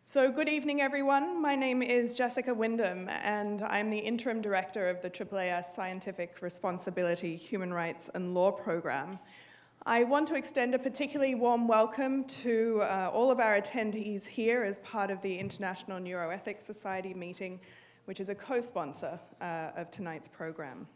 So good evening, everyone. My name is Jessica Wyndham, and I'm the Interim Director of the AAAS Scientific Responsibility, Human Rights and Law Program. I want to extend a particularly warm welcome to all of our attendees here as part of the International Neuroethics Society meeting, which is a co-sponsor of tonight's program.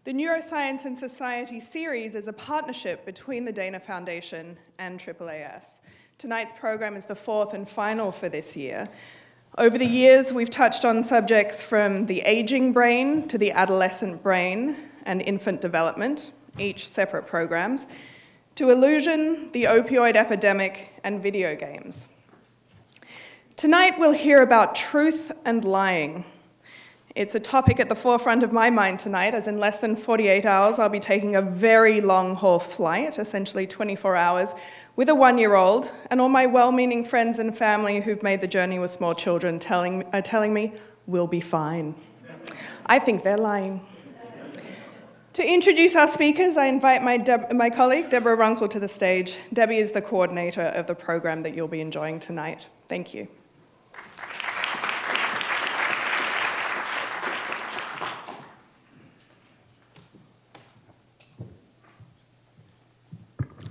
The Neuroscience and Society series is a partnership between the Dana Foundation and AAAS. Tonight's program is the fourth and final for this year. Over the years, we've touched on subjects from the aging brain to the adolescent brain and infant development, each separate programs, to illusion, the opioid epidemic, and video games. Tonight, we'll hear about truth and lying. It's a topic at the forefront of my mind tonight, as in less than 48 hours, I'll be taking a very long-haul flight, essentially 24 hours, with a 1-year-old, and all my well-meaning friends and family who've made the journey with small children are telling me, we'll be fine. I think they're lying. To introduce our speakers, I invite my colleague, Deborah Runkle, to the stage. Debbie is the coordinator of the program that you'll be enjoying tonight. Thank you.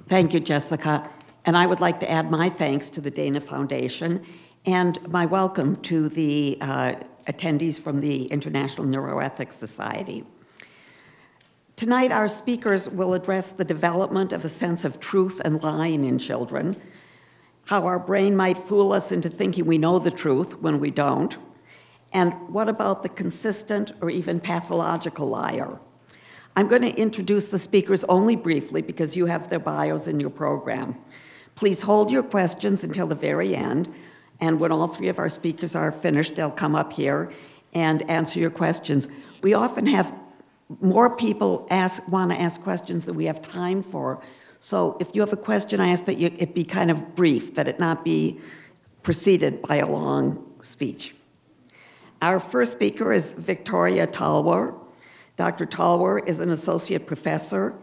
Thank you, Jessica. And I would like to add my thanks to the Dana Foundation and my welcome to the attendees from the International Neuroethics Society. Tonight, our speakers will address the development of a sense of truth and lying in children, how our brain might fool us into thinking we know the truth when we don't, and what about the consistent or even pathological liar. I'm going to introduce the speakers only briefly because you have their bios in your program. Please hold your questions until the very end, and when all three of our speakers are finished, they'll come up here and answer your questions. We often have more people want to ask questions than we have time for, so if you have a question, I ask that it be kind of brief, that it not be preceded by a long speech. Our first speaker is Victoria Talwar. Dr. Talwar is an associate professor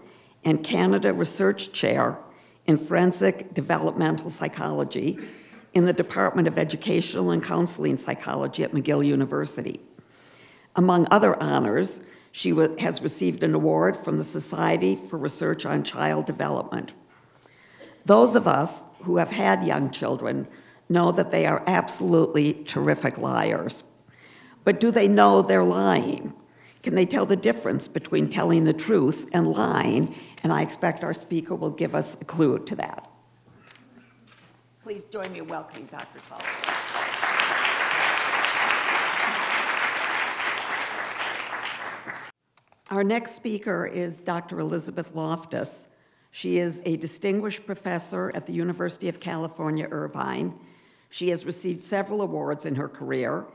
and Canada Research Chair in Forensic Developmental Psychology in the Department of Educational and Counseling Psychology at McGill University. Among other honors, she has received an award from the Society for Research on Child Development. Those of us who have had young children know that they are absolutely terrific liars. But do they know they're lying? Can they tell the difference between telling the truth and lying? And I expect our speaker will give us a clue to that. Please join me in welcoming Dr. Talwar. Our next speaker is Dr. Elizabeth Loftus. She is a distinguished professor at the University of California, Irvine. She has received several awards in her career,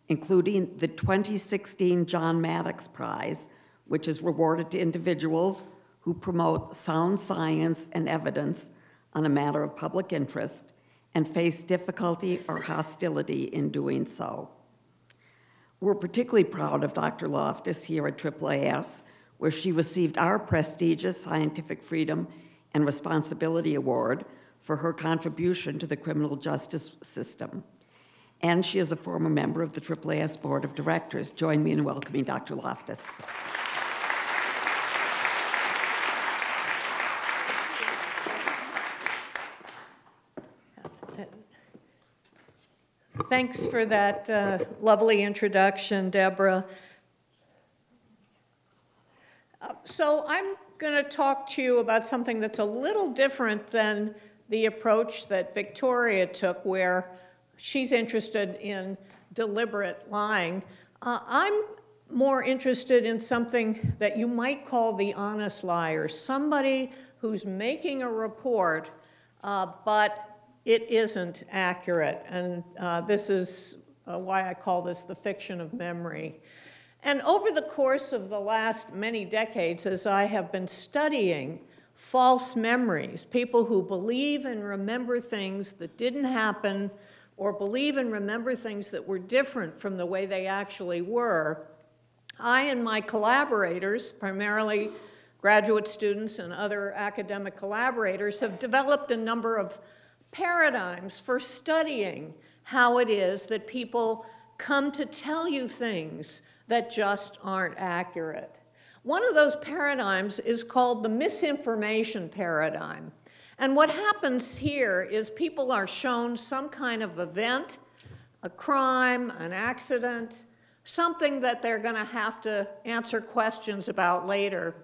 including the 2016 John Maddox Prize, which is rewarded to individuals who promote sound science and evidence on a matter of public interest and face difficulty or hostility in doing so. We're particularly proud of Dr. Loftus here at AAAS, where she received our prestigious Scientific Freedom and Responsibility Award for her contribution to the criminal justice system. And she is a former member of the AAAS Board of Directors. Join me in welcoming Dr. Loftus. Thanks for that lovely introduction, Deborah. So I'm going to talk to you about something that's a little different than the approach that Victoria took, where she's interested in deliberate lying. I'm more interested in something that you might call the honest liar, somebody who's making a report, but it isn't accurate. And this is why I call this the fiction of memory. And over the course of the last many decades, as I have been studying false memories, people who believe and remember things that didn't happen, or believe and remember things that were different from the way they actually were, I and my collaborators, primarily graduate students and other academic collaborators, have developed a number of paradigms for studying how it is that people come to tell you things that just aren't accurate. One of those paradigms is called the misinformation paradigm. And what happens here is people are shown some kind of event, a crime, an accident, something that they're going to have to answer questions about later.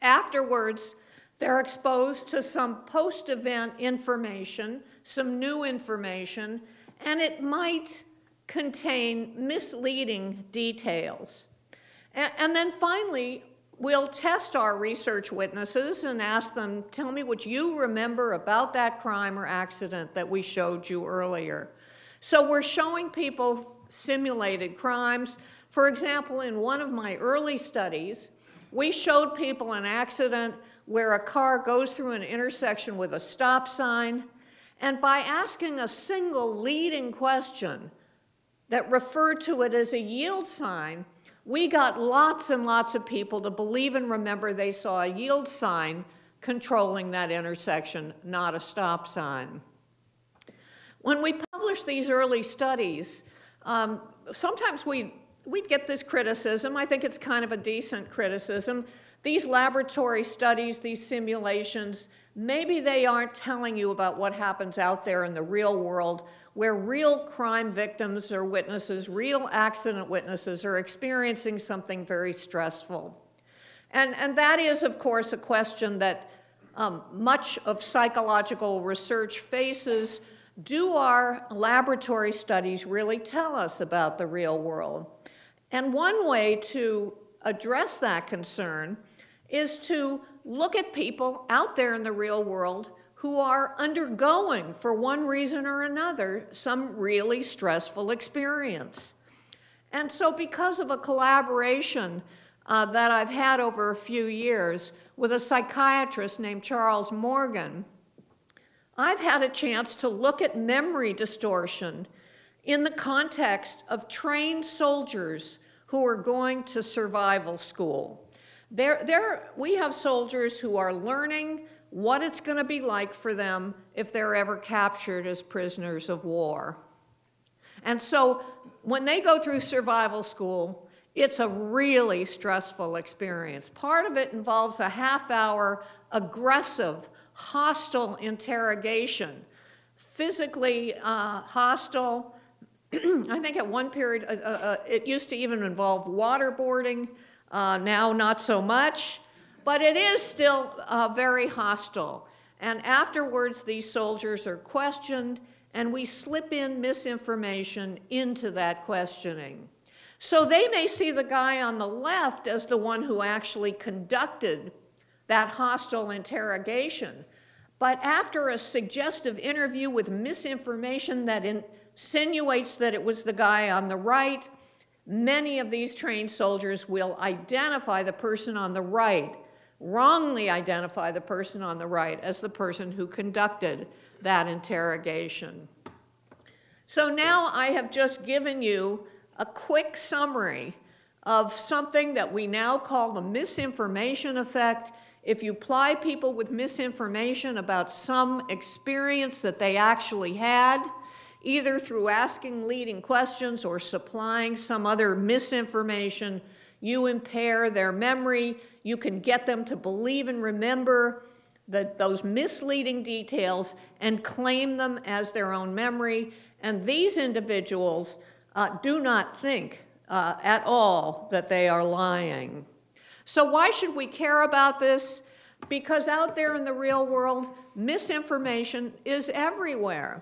Afterwards, they're exposed to some post-event information, some new information, and it might contain misleading details. And then finally, we'll test our research witnesses and ask them, tell me what you remember about that crime or accident that we showed you earlier. So we're showing people simulated crimes. For example, in one of my early studies, we showed people an accident where a car goes through an intersection with a stop sign, and by asking a single leading question that referred to it as a yield sign, we got lots and lots of people to believe and remember they saw a yield sign controlling that intersection, not a stop sign. When we publish these early studies, sometimes we'd get this criticism. I think it's kind of a decent criticism. These laboratory studies, these simulations, maybe they aren't telling you about what happens out there in the real world, where real crime victims or witnesses, real accident witnesses are experiencing something very stressful. And that is, of course, a question that much of psychological research faces. Do our laboratory studies really tell us about the real world? And one way to address that concern is to look at people out there in the real world who are undergoing, for one reason or another, some really stressful experience. And so because of a collaboration that I've had over a few years with a psychiatrist named Charles Morgan, I've had a chance to look at memory distortion in the context of trained soldiers who are going to survival school. We have soldiers who are learning what it's going to be like for them if they're ever captured as prisoners of war. And so when they go through survival school, it's a really stressful experience. Part of it involves a half-hour aggressive, hostile interrogation, physically hostile. I think at one period it used to even involve waterboarding. Now not so much. But it is still very hostile. And afterwards, these soldiers are questioned, and we slip in misinformation into that questioning. So they may see the guy on the left as the one who actually conducted that hostile interrogation. But after a suggestive interview with misinformation that insinuates that it was the guy on the right, many of these trained soldiers will identify the person on the right, wrongly identify the person on the right as the person who conducted that interrogation. So now I have just given you a quick summary of something that we now call the misinformation effect. If you ply people with misinformation about some experience that they actually had, either through asking leading questions or supplying some other misinformation, you impair their memory. You can get them to believe and remember those misleading details and claim them as their own memory. And these individuals do not think at all that they are lying. So why should we care about this? Because out there in the real world, misinformation is everywhere.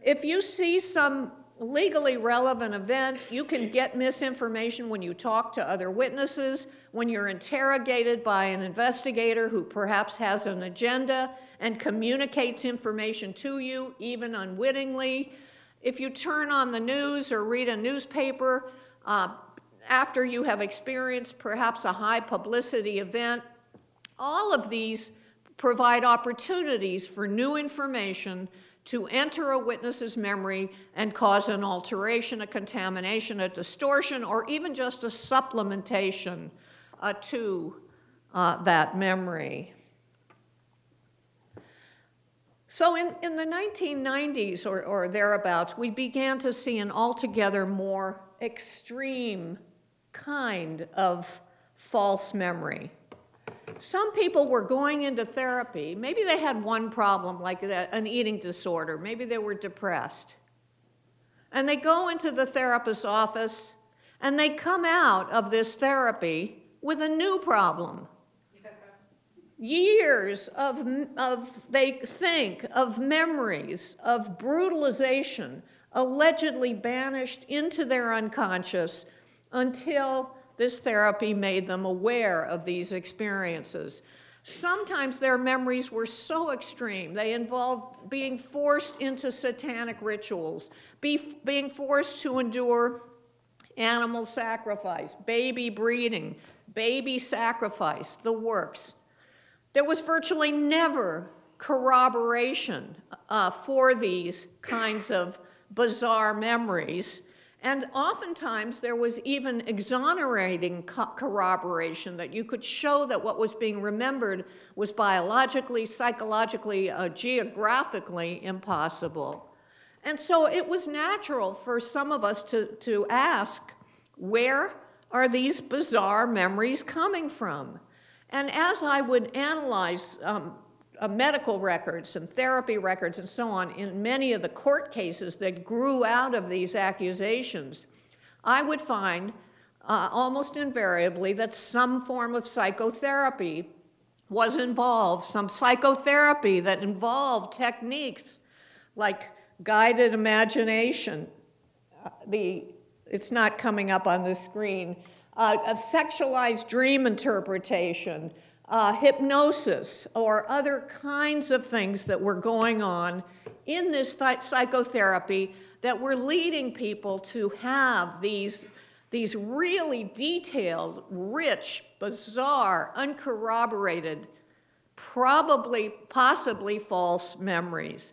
If you see some legally relevant event, you can get misinformation when you talk to other witnesses, when you're interrogated by an investigator who perhaps has an agenda and communicates information to you, even unwittingly. If you turn on the news or read a newspaper after you have experienced perhaps a high publicity event, all of these provide opportunities for new information to enter a witness's memory and cause an alteration, a contamination, a distortion, or even just a supplementation to that memory. So in the 1990s or thereabouts, we began to see an altogether more extreme kind of false memory. Some people were going into therapy. Maybe they had one problem, like an eating disorder. Maybe they were depressed. And they go into the therapist's office, and they come out of this therapy with a new problem. Years of they think, of memories, of brutalization, allegedly banished into their unconscious until this therapy made them aware of these experiences. Sometimes their memories were so extreme. They involved being forced into satanic rituals, being forced to endure animal sacrifice, baby breeding, baby sacrifice, the works. There was virtually never corroboration for these kinds of bizarre memories. And oftentimes there was even exonerating corroboration that you could show that what was being remembered was biologically, psychologically, geographically impossible. And so it was natural for some of us to ask, where are these bizarre memories coming from? And as I would analyze medical records and therapy records and so on in many of the court cases that grew out of these accusations, I would find almost invariably that some form of psychotherapy was involved, some psychotherapy that involved techniques like guided imagination. It's not coming up on the screen. A sexualized dream interpretation, hypnosis, or other kinds of things that were going on in this psychotherapy that were leading people to have these really detailed, rich, bizarre, uncorroborated, possibly false memories.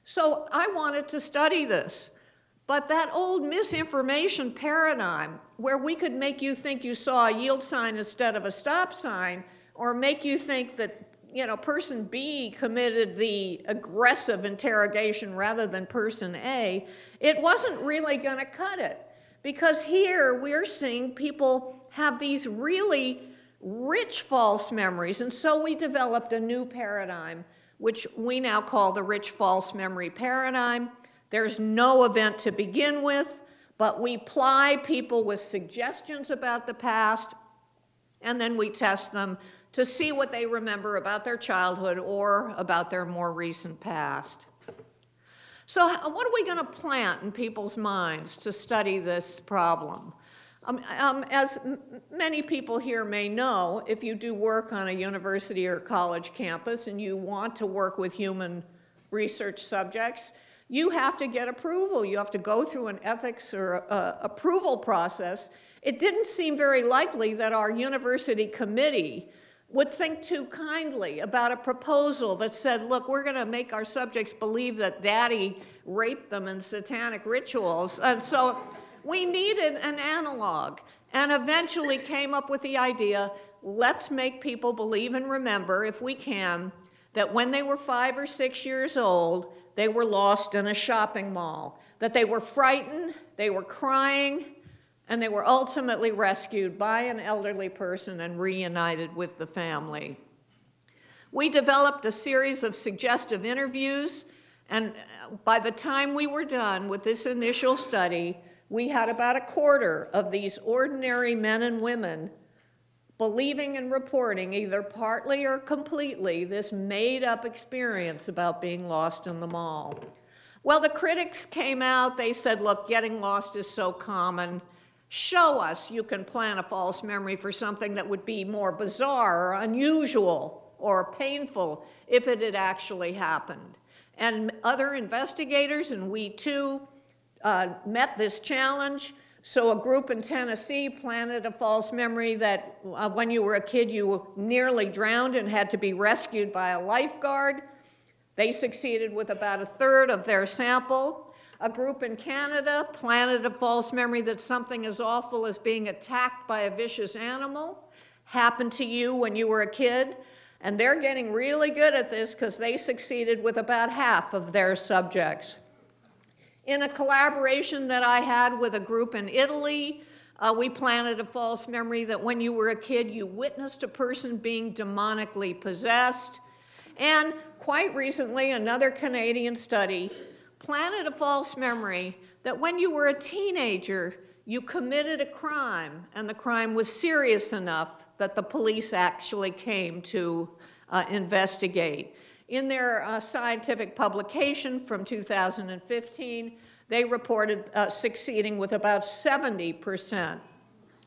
So I wanted to study this. But that old misinformation paradigm, where we could make you think you saw a yield sign instead of a stop sign, or make you think that, person B committed the aggressive interrogation rather than person A, it wasn't really going to cut it. Because here we're seeing people have these really rich false memories, and so we developed a new paradigm, which we now call the rich false memory paradigm. There's no event to begin with, but we ply people with suggestions about the past, and then we test them to see what they remember about their childhood or about their more recent past. So what are we going to plant in people's minds to study this problem? As many people here may know, if you do work on a university or college campus and you want to work with human research subjects, you have to get approval. You have to go through an ethics or approval process. It didn't seem very likely that our university committee would think too kindly about a proposal that said, look, we're going to make our subjects believe that daddy raped them in satanic rituals. And so we needed an analog, and eventually came up with the idea, let's make people believe and remember, if we can, that when they were 5 or 6 years old, they were lost in a shopping mall, that they were frightened, they were crying, and they were ultimately rescued by an elderly person and reunited with the family. We developed a series of suggestive interviews, and by the time we were done with this initial study, we had about a quarter of these ordinary men and women believing and reporting, either partly or completely, this made-up experience about being lost in the mall. Well, the critics came out, they said, look, getting lost is so common. Show us you can plant a false memory for something that would be more bizarre or unusual or painful if it had actually happened. And other investigators, and we too, met this challenge. So a group in Tennessee planted a false memory that when you were a kid, you nearly drowned and had to be rescued by a lifeguard. They succeeded with about a third of their sample. A group in Canada planted a false memory that something as awful as being attacked by a vicious animal happened to you when you were a kid. And they're getting really good at this because they succeeded with about half of their subjects. In a collaboration that I had with a group in Italy, we planted a false memory that when you were a kid, you witnessed a person being demonically possessed. And quite recently, another Canadian study planted a false memory that when you were a teenager, you committed a crime, and the crime was serious enough that the police actually came to investigate. In their scientific publication from 2015, they reported succeeding with about 70%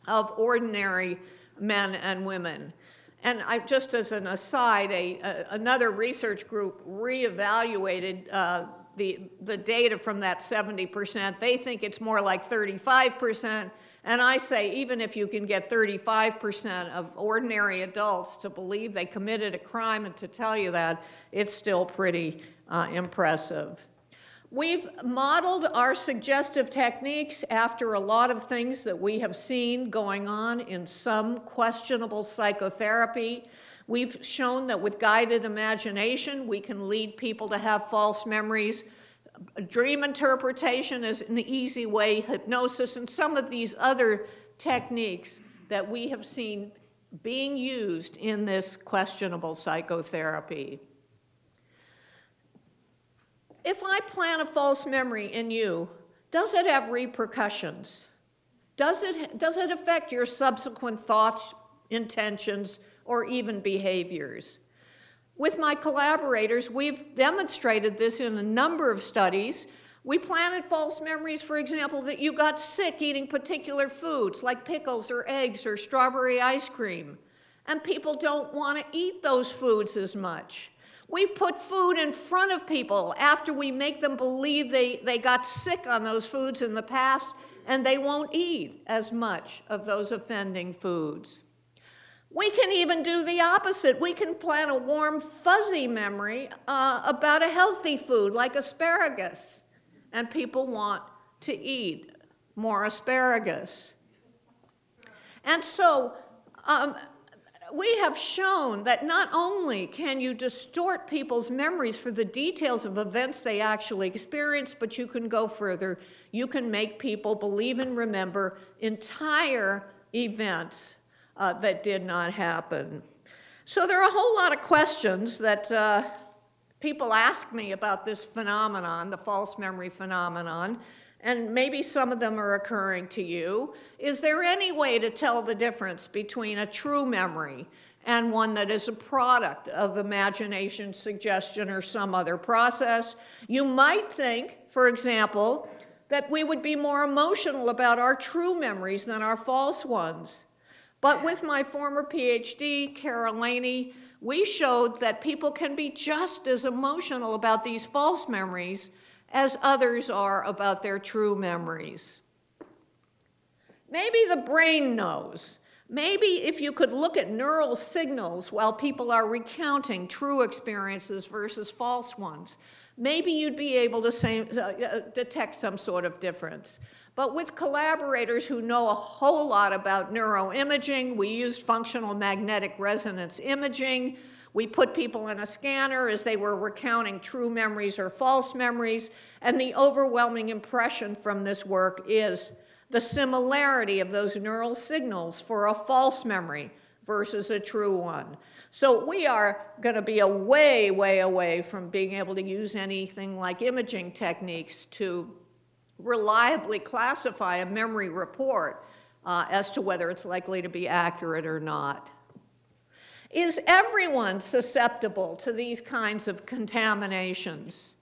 of ordinary men and women. And just as an aside, another research group reevaluated the data from that 70%. They think it's more like 35%. And I say, even if you can get 35% of ordinary adults to believe they committed a crime and to tell you that, it's still pretty impressive. We've modeled our suggestive techniques after a lot of things that we have seen going on in some questionable psychotherapy. We've shown that with guided imagination, we can lead people to have false memories. Dream interpretation is an easy way, hypnosis, and some of these other techniques that we have seen being used in this questionable psychotherapy. If I plant a false memory in you, does it have repercussions? Does it affect your subsequent thoughts, intentions, or even behaviors? With my collaborators, we've demonstrated this in a number of studies. We planted false memories, for example, that you got sick eating particular foods like pickles or eggs or strawberry ice cream. And people don't want to eat those foods as much. We've put food in front of people after we make them believe they got sick on those foods in the past, and they won't eat as much of those offending foods. We can even do the opposite. We can plant a warm, fuzzy memory about a healthy food like asparagus, and people want to eat more asparagus. And so we have shown that not only can you distort people's memories for the details of events they actually experienced, but you can go further. You can make people believe and remember entire events that did not happen. So there are a whole lot of questions that people ask me about this phenomenon, the false memory phenomenon, and maybe some of them are occurring to you. Is there any way to tell the difference between a true memory and one that is a product of imagination, suggestion, or some other process? You might think, for example, that we would be more emotional about our true memories than our false ones. But with my former PhD, Carol Laney, we showed that people can be just as emotional about these false memories as others are about their true memories. Maybe the brain knows. Maybe if you could look at neural signals while people are recounting true experiences versus false ones, maybe you'd be able to detect some sort of difference. But with collaborators who know a whole lot about neuroimaging, we used functional magnetic resonance imaging. We put people in a scanner as they were recounting true memories or false memories, and the overwhelming impression from this work is the similarity of those neural signals for a false memory versus a true one. So we are going to be a way, way away from being able to use anything like imaging techniques to reliably classify a memory report as to whether it's likely to be accurate or not. Is everyone susceptible to these kinds of contaminations?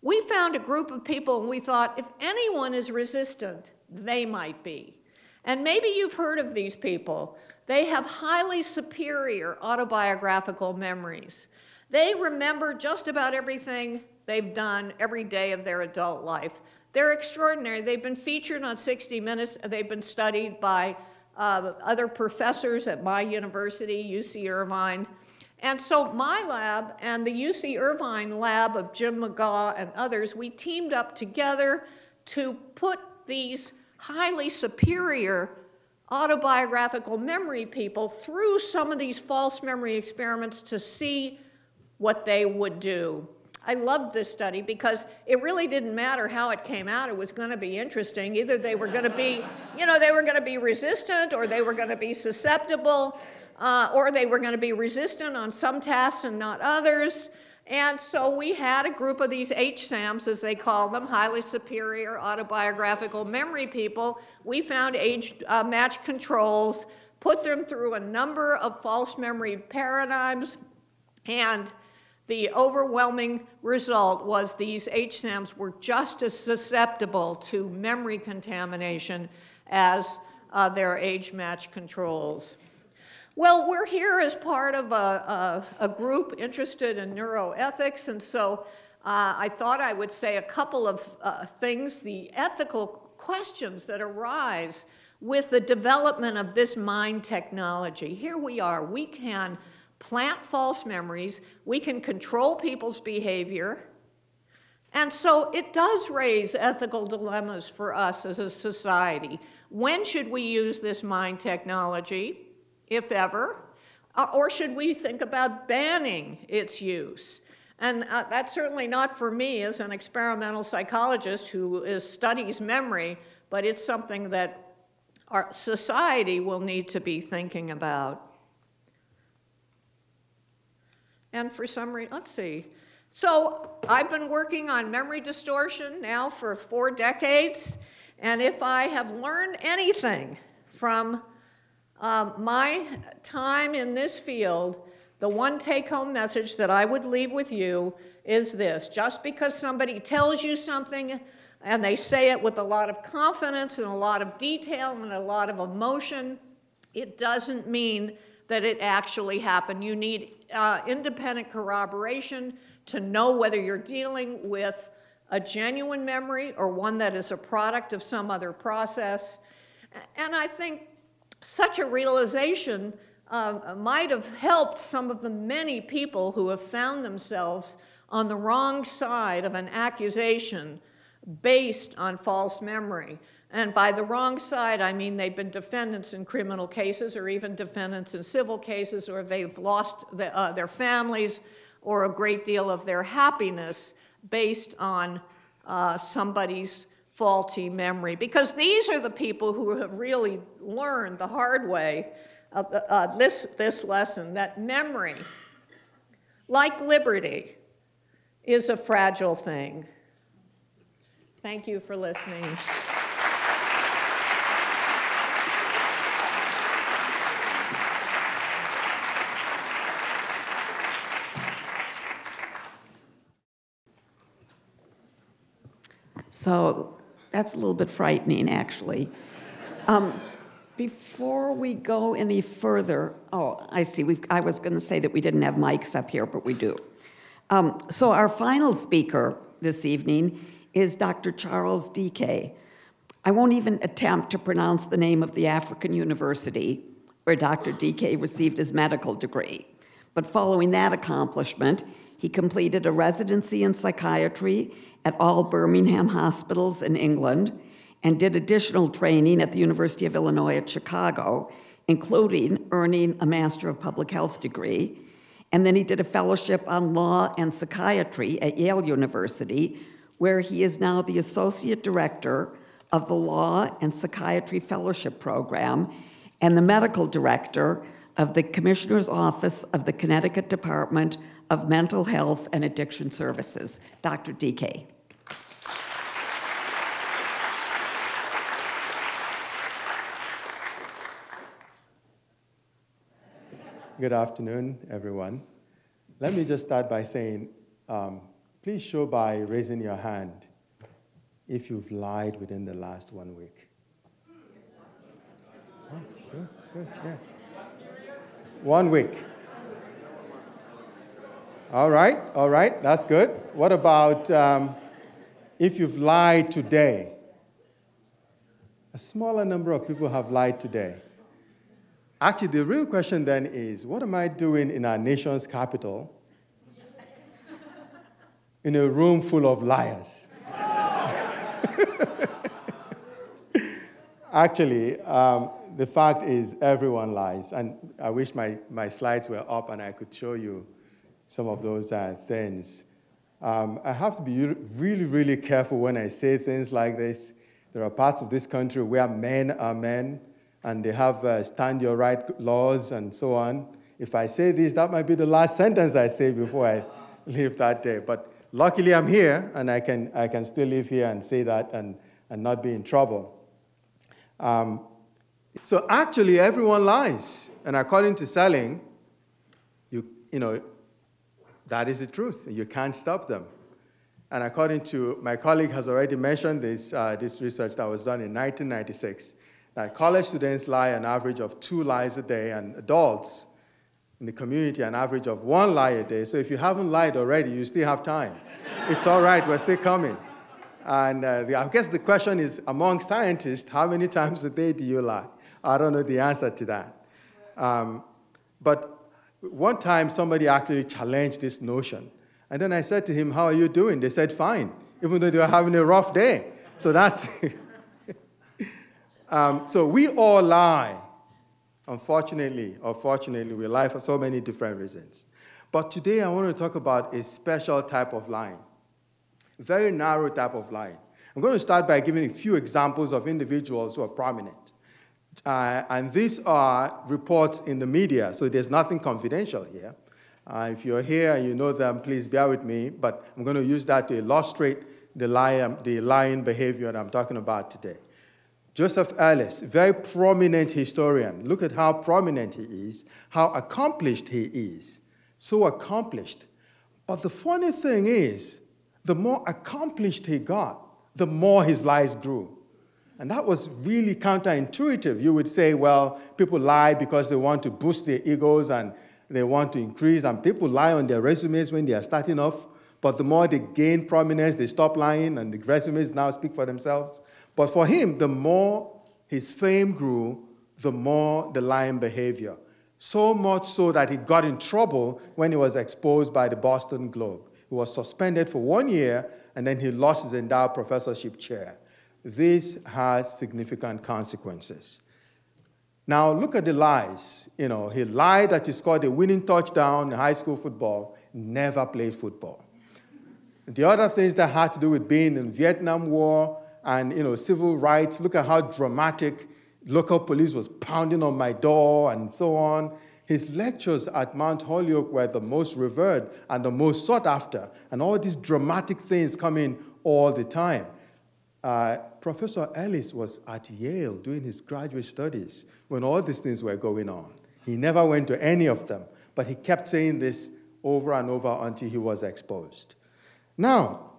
We found a group of people and we thought if anyone is resistant, they might be. And maybe you've heard of these people. They have highly superior autobiographical memories. They remember just about everything they've done every day of their adult life. They're extraordinary. They've been featured on 60 Minutes. They've been studied by other professors at my university, UC Irvine. And so my lab and the UC Irvine lab of Jim McGaugh and others, we teamed up together to put these highly superior autobiographical memory people through some of these false memory experiments to see what they would do. I loved this study because it really didn't matter how it came out. It was going to be interesting. Either they were going to be, they were going to be resistant, or they were going to be susceptible, or they were going to be resistant on some tasks and not others. And so we had a group of these HSAMs, as they call them, highly superior autobiographical memory people. We found age match controls, put them through a number of false memory paradigms, and the overwhelming result was these HSAMs were just as susceptible to memory contamination as their age match controls. Well, we're here as part of a group interested in neuroethics, and so I thought I would say a couple of things, the ethical questions that arise with the development of this mind technology. Here we are, we can plant false memories, we can control people's behavior, and so it does raise ethical dilemmas for us as a society. When should we use this mind technology, if ever, or should we think about banning its use? And that's certainly not for me as an experimental psychologist who studies memory, but it's something that our society will need to be thinking about. And for some reason, let's see. So I've been working on memory distortion now for 4 decades, and if I have learned anything from my time in this field, the one take-home message that I would leave with you is this: just because somebody tells you something and they say it with a lot of confidence and a lot of detail and a lot of emotion, it doesn't mean that it actually happened. You need independent corroboration to know whether you're dealing with a genuine memory or one that is a product of some other process. And I think such a realization might have helped some of the many people who have found themselves on the wrong side of an accusation based on false memory. And by the wrong side, I mean they've been defendants in criminal cases or even defendants in civil cases, or they've lost their families or a great deal of their happiness based on somebody's faulty memory. Because these are the people who have really learned the hard way this lesson, that memory, like liberty, is a fragile thing. Thank you for listening. So that's a little bit frightening, actually. Before we go any further, oh, I see, I was going to say that we didn't have mics up here, but we do. So our final speaker this evening is Dr. Charles Dike. I won't even attempt to pronounce the name of the African university where Dr. Dike received his medical degree. But following that accomplishment, he completed a residency in psychiatry at all Birmingham hospitals in England and did additional training at the University of Illinois at Chicago, including earning a Master of Public Health degree. And then he did a fellowship on law and psychiatry at Yale University, where he is now the Associate Director of the Law and Psychiatry Fellowship Program and the Medical Director of the Commissioner's Office of the Connecticut Department of Mental Health and Addiction Services. Dr. Dike. Good afternoon, everyone. Let me just start by saying, please show by raising your hand if you've lied within the last 1 week. Oh, good, yeah. 1 week. All right, that's good. What about if you've lied today? A smaller number of people have lied today. Actually, the real question then is, what am I doing in our nation's capital in a room full of liars? Actually, the fact is everyone lies. And I wish my slides were up and I could show you some of those things. I have to be really, really careful when I say things like this. There are parts of this country where men are men, and they have stand your right laws and so on. If I say this, that might be the last sentence I say before I leave that day. But luckily I'm here, and I can still live here and say that and not be in trouble. So actually, everyone lies. And according to Selling, you know, that is the truth. You can't stop them. And according to, my colleague has already mentioned this, this research that was done in 1996, that college students lie an average of 2 lies a day, and adults in the community an average of 1 lie a day. So if you haven't lied already, you still have time. It's all right, we're still coming. And I guess the question is, among scientists, how many times a day do you lie? I don't know the answer to that. But one time, somebody actually challenged this notion. And then I said to him, how are you doing? They said, fine, even though they were having a rough day. So that's... so we all lie. Unfortunately, or fortunately, we lie for so many different reasons. But today, I want to talk about a special type of lying, a very narrow type of lying. I'm going to start by giving a few examples of individuals who are prominent. And these are reports in the media, so there's nothing confidential here. If you're here and you know them, please bear with me, but I'm going to use that to illustrate the lying behavior that I'm talking about today. Joseph Ellis, very prominent historian. Look at how prominent he is, how accomplished he is. So accomplished. But the funny thing is, the more accomplished he got, the more his lies grew. And that was really counterintuitive. You would say, well, people lie because they want to boost their egos and they want to increase, and people lie on their resumes when they are starting off, but the more they gain prominence, they stop lying, and the resumes now speak for themselves. But for him, the more his fame grew, the more the lying behavior. So much so that he got in trouble when he was exposed by the Boston Globe. He was suspended for 1 year, and then he lost his endowed professorship chair. This has significant consequences. Now, look at the lies. You know, he lied that he scored a winning touchdown in high school football, never played football. The other things that had to do with being in the Vietnam War and, you know, civil rights, look at how dramatic local police was pounding on my door and so on. His lectures at Mount Holyoke were the most revered and the most sought after, and all these dramatic things come in all the time. Professor Ellis was at Yale doing his graduate studies when all these things were going on. He never went to any of them, but he kept saying this over and over until he was exposed. Now,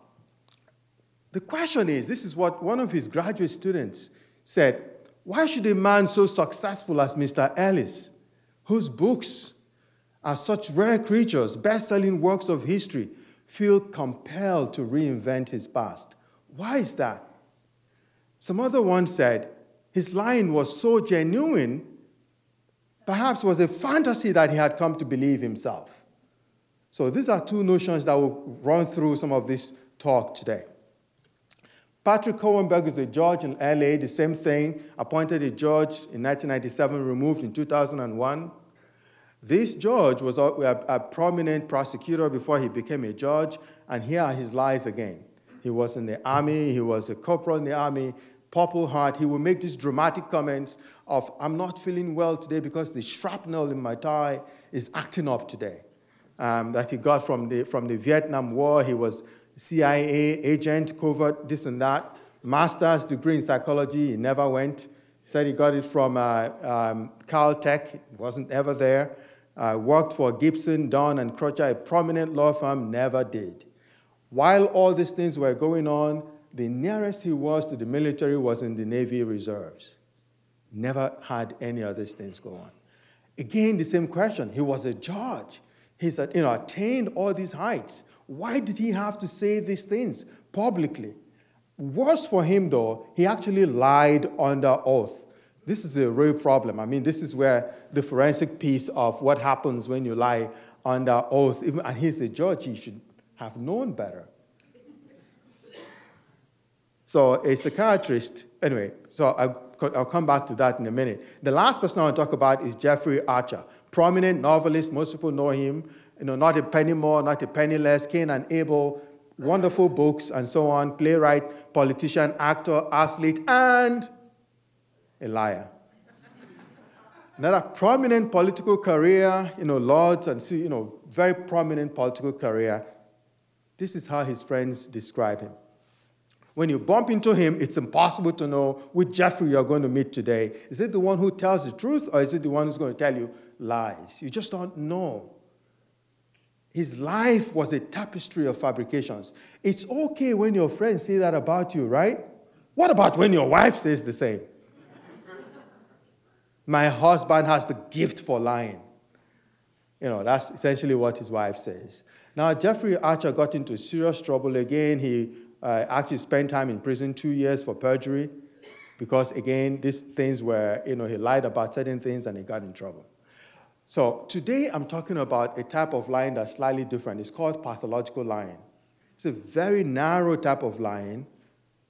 the question is, this is what one of his graduate students said, why should a man so successful as Mr. Ellis, whose books are such rare creatures, best-selling works of history, feel compelled to reinvent his past? Why is that? Some other one said his lying was so genuine, perhaps was a fantasy that he had come to believe himself. So these are 2 notions that will run through some of this talk today. Patrick Couwenberg is a judge in LA, the same thing, appointed a judge in 1997, removed in 2001. This judge was a prominent prosecutor before he became a judge, and here are his lies again. He was in the army, he was a corporal in the army, Purple Heart. He would make these dramatic comments of, I'm not feeling well today because the shrapnel in my thigh is acting up today. That he got from the Vietnam War. He was CIA agent, covert, this and that. Master's degree in psychology, he never went. He said he got it from Caltech, wasn't ever there. Worked for Gibson, Dunn, and Crutcher, a prominent law firm, never did. While all these things were going on, the nearest he was to the military was in the Navy Reserves. Never had any of these things go on. Again, the same question. He was a judge. He's attained all these heights. Why did he have to say these things publicly? Worse for him, though, he actually lied under oath. This is a real problem. I mean, this is where the forensic piece of what happens when you lie under oath, and he's a judge, he should have known better. So a psychiatrist, anyway, so I'm I'll come back to that in a minute. The last person I want to talk about is Jeffrey Archer, prominent novelist. Most people know him. Not a penny more, not a penny less, Cain and Abel, wonderful books and so on, playwright, politician, actor, athlete, and a liar. Another prominent political career, Lords, and very prominent political career. This is how his friends describe him. When you bump into him, it's impossible to know which Jeffrey you're going to meet today. Is it the one who tells the truth, or is it the one who's going to tell you lies? You just don't know. His life was a tapestry of fabrications. It's okay when your friends say that about you, right? What about when your wife says the same? My husband has the gift for lying. That's essentially what his wife says. Now, Jeffrey Archer got into serious trouble again. He actually spent time in prison 2 years for perjury because, again, these things were, he lied about certain things and he got in trouble. So today I'm talking about a type of lying that's slightly different. It's called pathological lying. It's a very narrow type of lying,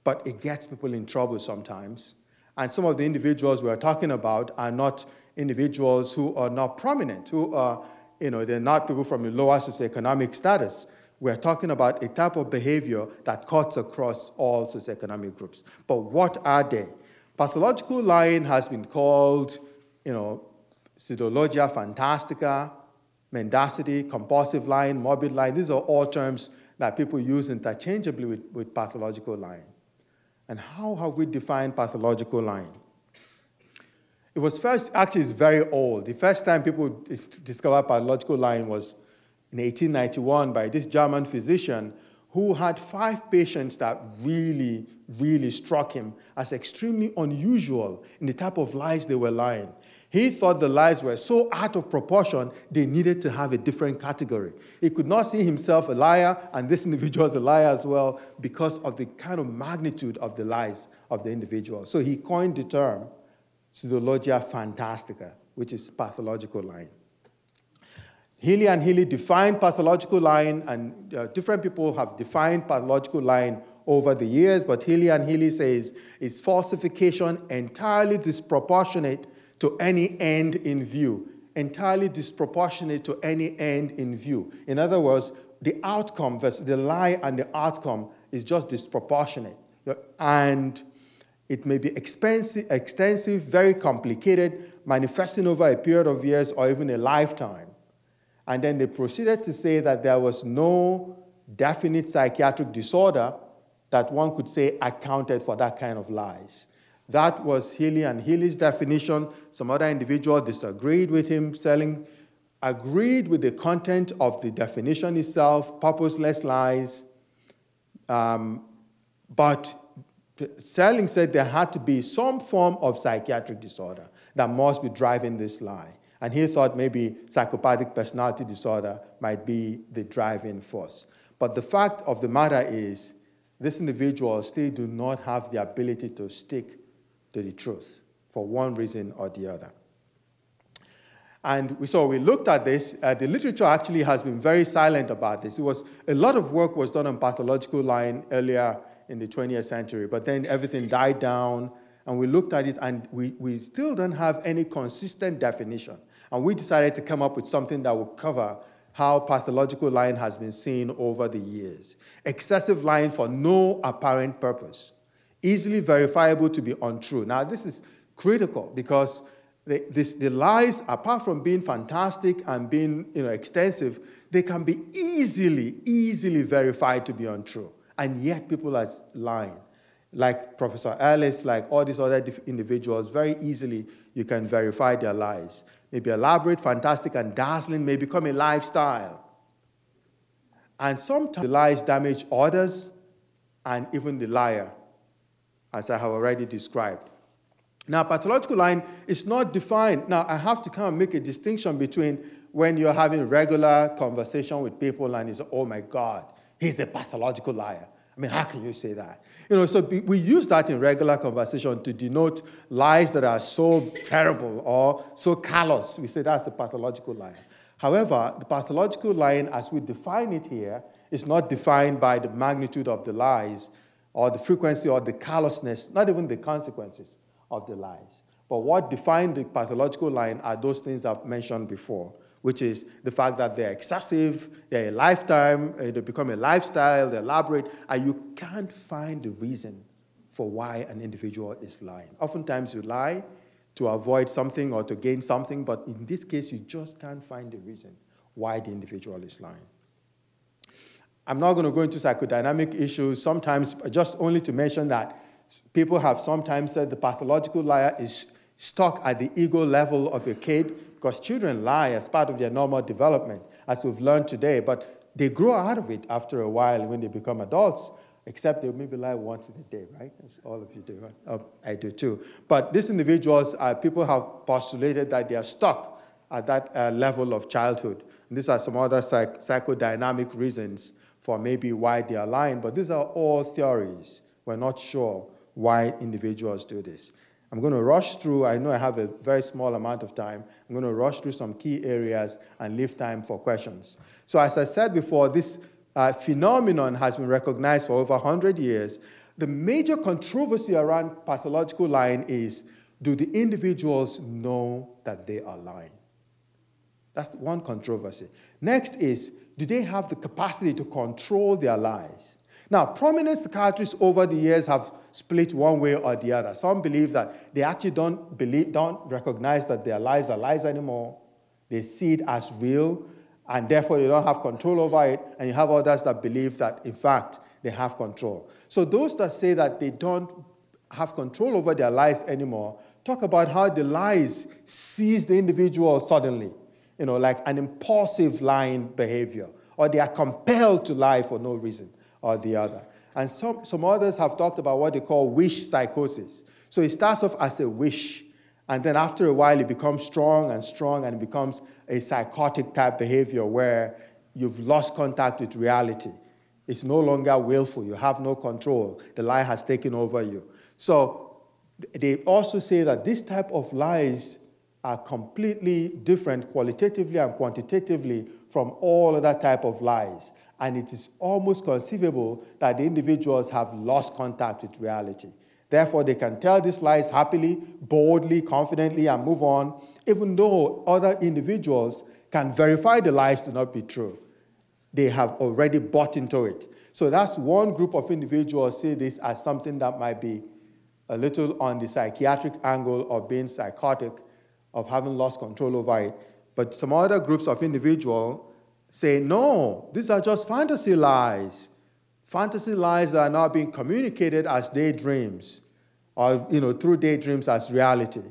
but it gets people in trouble sometimes. And some of the individuals we're talking about are not individuals who are not prominent, who are, they're not people from a lower socioeconomic status. We're talking about a type of behavior that cuts across all socioeconomic groups. But what are they? Pathological lying has been called, pseudologia fantastica, mendacity, compulsive lying, morbid lying. These are all terms that people use interchangeably with pathological lying. And how have we defined pathological lying? It was first, actually it's very old. The first time people discovered pathological lying was in 1891 by this German physician who had 5 patients that really, really struck him as extremely unusual in the type of lies they were lying. He thought the lies were so out of proportion, they needed to have a different category. He could not see himself a liar, and this individual is a liar as well, because of the kind of magnitude of the lies of the individual. So he coined the term pseudologia fantastica, which is pathological lying. Healy and Healy defined pathological lying, and different people have defined pathological lying over the years, but Healy and Healy says it's falsification entirely disproportionate to any end in view, entirely disproportionate to any end in view. In other words, the outcome versus the lie and the outcome is just disproportionate. And it may be extensive, very complicated, manifesting over a period of years or even a lifetime. And then they proceeded to say that there was no definite psychiatric disorder that one could say accounted for that kind of lies. That was Healy and Healy's definition. Some other individual disagreed with him, agreed with the content of the definition itself, purposeless lies. But Selling said there had to be some form of psychiatric disorder that must be driving this lie. And he thought maybe psychopathic personality disorder might be the driving force. But the fact of the matter is, these individuals still do not have the ability to stick to the truth for one reason or the other. And we looked at this. The literature actually has been very silent about this. A lot of work was done on pathological lying earlier in the 20th century, but then everything died down, and we looked at it, and we still don't have any consistent definition. And we decided to come up with something that would cover how pathological lying has been seen over the years. Excessive lying for no apparent purpose, easily verifiable to be untrue. Now, this is critical because the lies, apart from being fantastic and being extensive, they can be easily verified to be untrue. And yet people are lying. Like Professor Ellis, like all these other individuals, very easily you can verify their lies. Maybe elaborate, fantastic, and dazzling may become a lifestyle. And sometimes the lies damage others and even the liar, as I have already described. Now, pathological lying is not defined. Now, I have to kind of make a distinction between when you're having regular conversation with people and it's, oh my God, he's a pathological liar. I mean, how can you say that? So we use that in regular conversation to denote lies that are so terrible or so callous. We say that's a pathological liar. However, the pathological lying, as we define it here, is not defined by the magnitude of the lies or the frequency or the callousness, not even the consequences of the lies. But what defines the pathological lying are those things I've mentioned before, which is the fact that they're excessive, they're a lifetime, they become a lifestyle, they're elaborate, and you can't find the reason for why an individual is lying. Oftentimes you lie to avoid something or to gain something, but in this case, you just can't find the reason why the individual is lying. I'm not going to go into psychodynamic issues. Sometimes, just only to mention that people have sometimes said the pathological liar is stuck at the ego level of a kid, because children lie as part of their normal development, as we've learned today, but they grow out of it after a while when they become adults, except they maybe lie once in a day, right? As all of you do. Right? I do too. But these individuals, people have postulated that they are stuck at that level of childhood. And these are some other psychodynamic reasons for maybe why they are lying, but these are all theories. We're not sure why individuals do this. I'm going to rush through. I know I have a very small amount of time. I'm going to rush through some key areas and leave time for questions. So as I said before, this phenomenon has been recognized for over 100 years. The major controversy around pathological lying is, do the individuals know that they are lying? That's one controversy. Next is, do they have the capacity to control their lies? Now, prominent psychiatrists over the years have split one way or the other. Some believe that they actually don't recognize that their lies are lies anymore. They see it as real, and therefore they don't have control over it. And you have others that believe that, in fact, they have control. So those that say that they don't have control over their lies anymore talk about how the lies seize the individual suddenly, like an impulsive lying behavior, or they are compelled to lie for no reason or the other. And some others have talked about what they call wish psychosis. So it starts off as a wish, and then after a while it becomes strong, and it becomes a psychotic type behavior where you've lost contact with reality. It's no longer willful. You have no control. The lie has taken over you. So they also say that this type of lies are completely different qualitatively and quantitatively from all other type of lies. And it is almost conceivable that the individuals have lost contact with reality. Therefore, they can tell these lies happily, boldly, confidently, and move on, even though other individuals can verify the lies to not be true. They have already bought into it. So that's one group of individuals see this as something that might be a little on the psychiatric angle of being psychotic, of having lost control over it. But some other groups of individuals say, no, these are just fantasy lies. Fantasy lies are now being communicated as daydreams, or through daydreams as reality.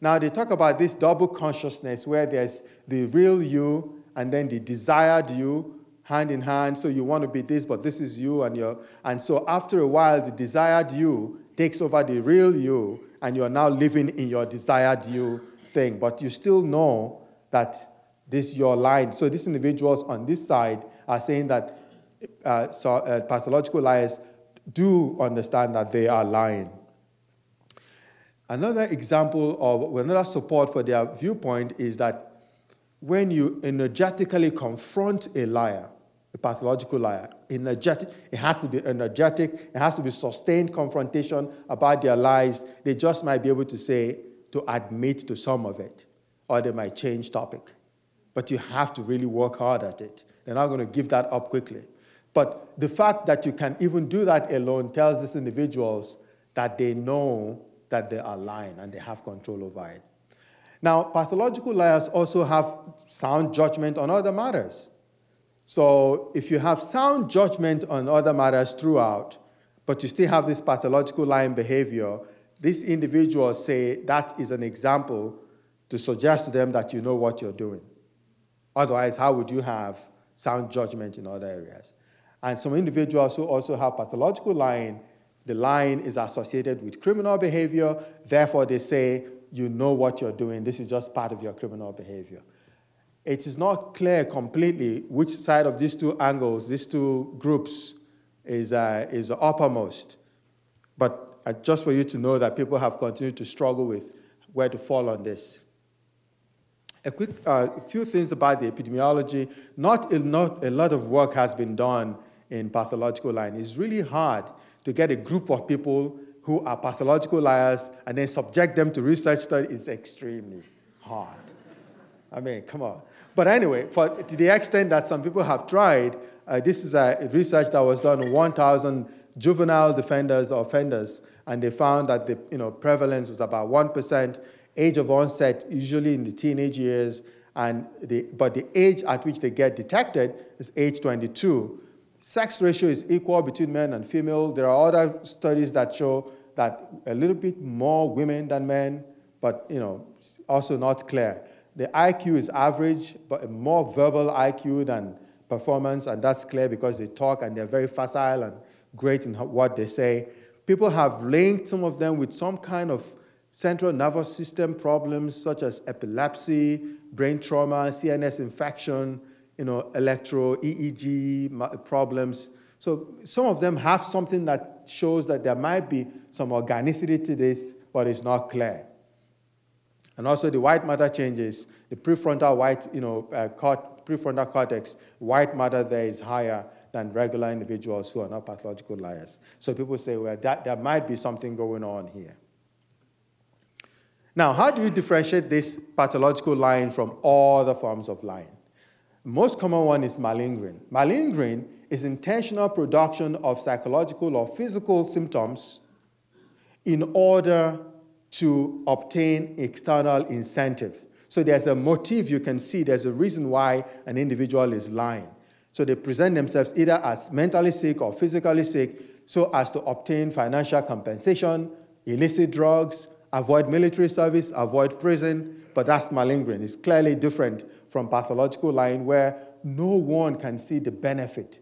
Now they talk about this double consciousness where there's the real you and then the desired you, hand in hand. So you want to be this, but this is you, and so after a while, the desired you takes over the real you, and you're now living in your desired you thing, but you still know that this your line. So these individuals on this side are saying that pathological liars do understand that they are lying. Another example of another support for their viewpoint is that when you energetically confront a liar, a pathological liar, it has to be energetic, it has to be sustained confrontation about their lies. They just might be able to admit to some of it, or they might change topic. But you have to really work hard at it. They're not going to give that up quickly. But the fact that you can even do that alone tells these individuals that they know that they are lying and they have control over it. Now, pathological liars also have sound judgment on other matters. So if you have sound judgment on other matters throughout, but you still have this pathological lying behavior, these individuals say that is an example to suggest to them that you know what you're doing. Otherwise, how would you have sound judgment in other areas? And some individuals who also have pathological lying, the lying is associated with criminal behavior. Therefore, they say, you know what you're doing. This is just part of your criminal behavior. It is not clear completely which side of these two angles, these two groups, is uppermost. But just for you to know that people have continued to struggle with where to fall on this. A few things about the epidemiology. Not a lot of work has been done in pathological lying. It's really hard to get a group of people who are pathological liars and then subject them to research study is extremely hard. I mean, come on. But anyway, to the extent that some people have tried, this is a research that was done on 1,000 juvenile offenders, and they found that the prevalence was about 1%, age of onset usually in the teenage years, but the age at which they get detected is age 22. Sex ratio is equal between men and female. There are other studies that show that a little bit more women than men, but also not clear. The IQ is average, but a more verbal IQ than performance, and that's clear because they talk and they're very facile and great in what they say. People have linked some of them with some kind of central nervous system problems such as epilepsy, brain trauma, CNS infection, electro, EEG problems. So some of them have something that shows that there might be some organicity to this, but it's not clear. And also the white matter changes, the prefrontal prefrontal cortex, white matter there is higher than regular individuals who are not pathological liars. So people say, well, there might be something going on here. Now, how do you differentiate this pathological lying from all the forms of lying? The most common one is malingering. Malingering is intentional production of psychological or physical symptoms in order to obtain external incentive. So there's a motive you can see, there's a reason why an individual is lying. So they present themselves either as mentally sick or physically sick so as to obtain financial compensation, illicit drugs, avoid military service, avoid prison, but that's malingering. It's clearly different from pathological lying where no one can see the benefit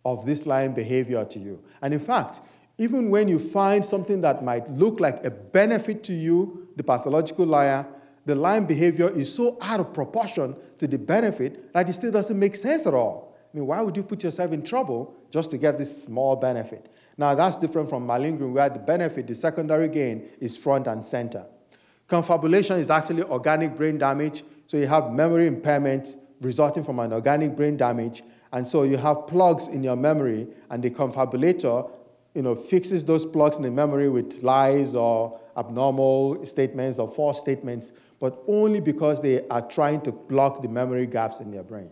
of this lying behavior to you. And in fact, even when you find something that might look like a benefit to you, the pathological liar, the lying behavior is so out of proportion to the benefit that it still doesn't make sense at all. I mean, why would you put yourself in trouble just to get this small benefit? Now, that's different from malingering, where the benefit, the secondary gain, is front and center. Confabulation is actually organic brain damage, so you have memory impairment resulting from an organic brain damage, and so you have plugs in your memory, and the confabulator fixes those plugs in the memory with lies or abnormal statements or false statements, but only because they are trying to block the memory gaps in their brain.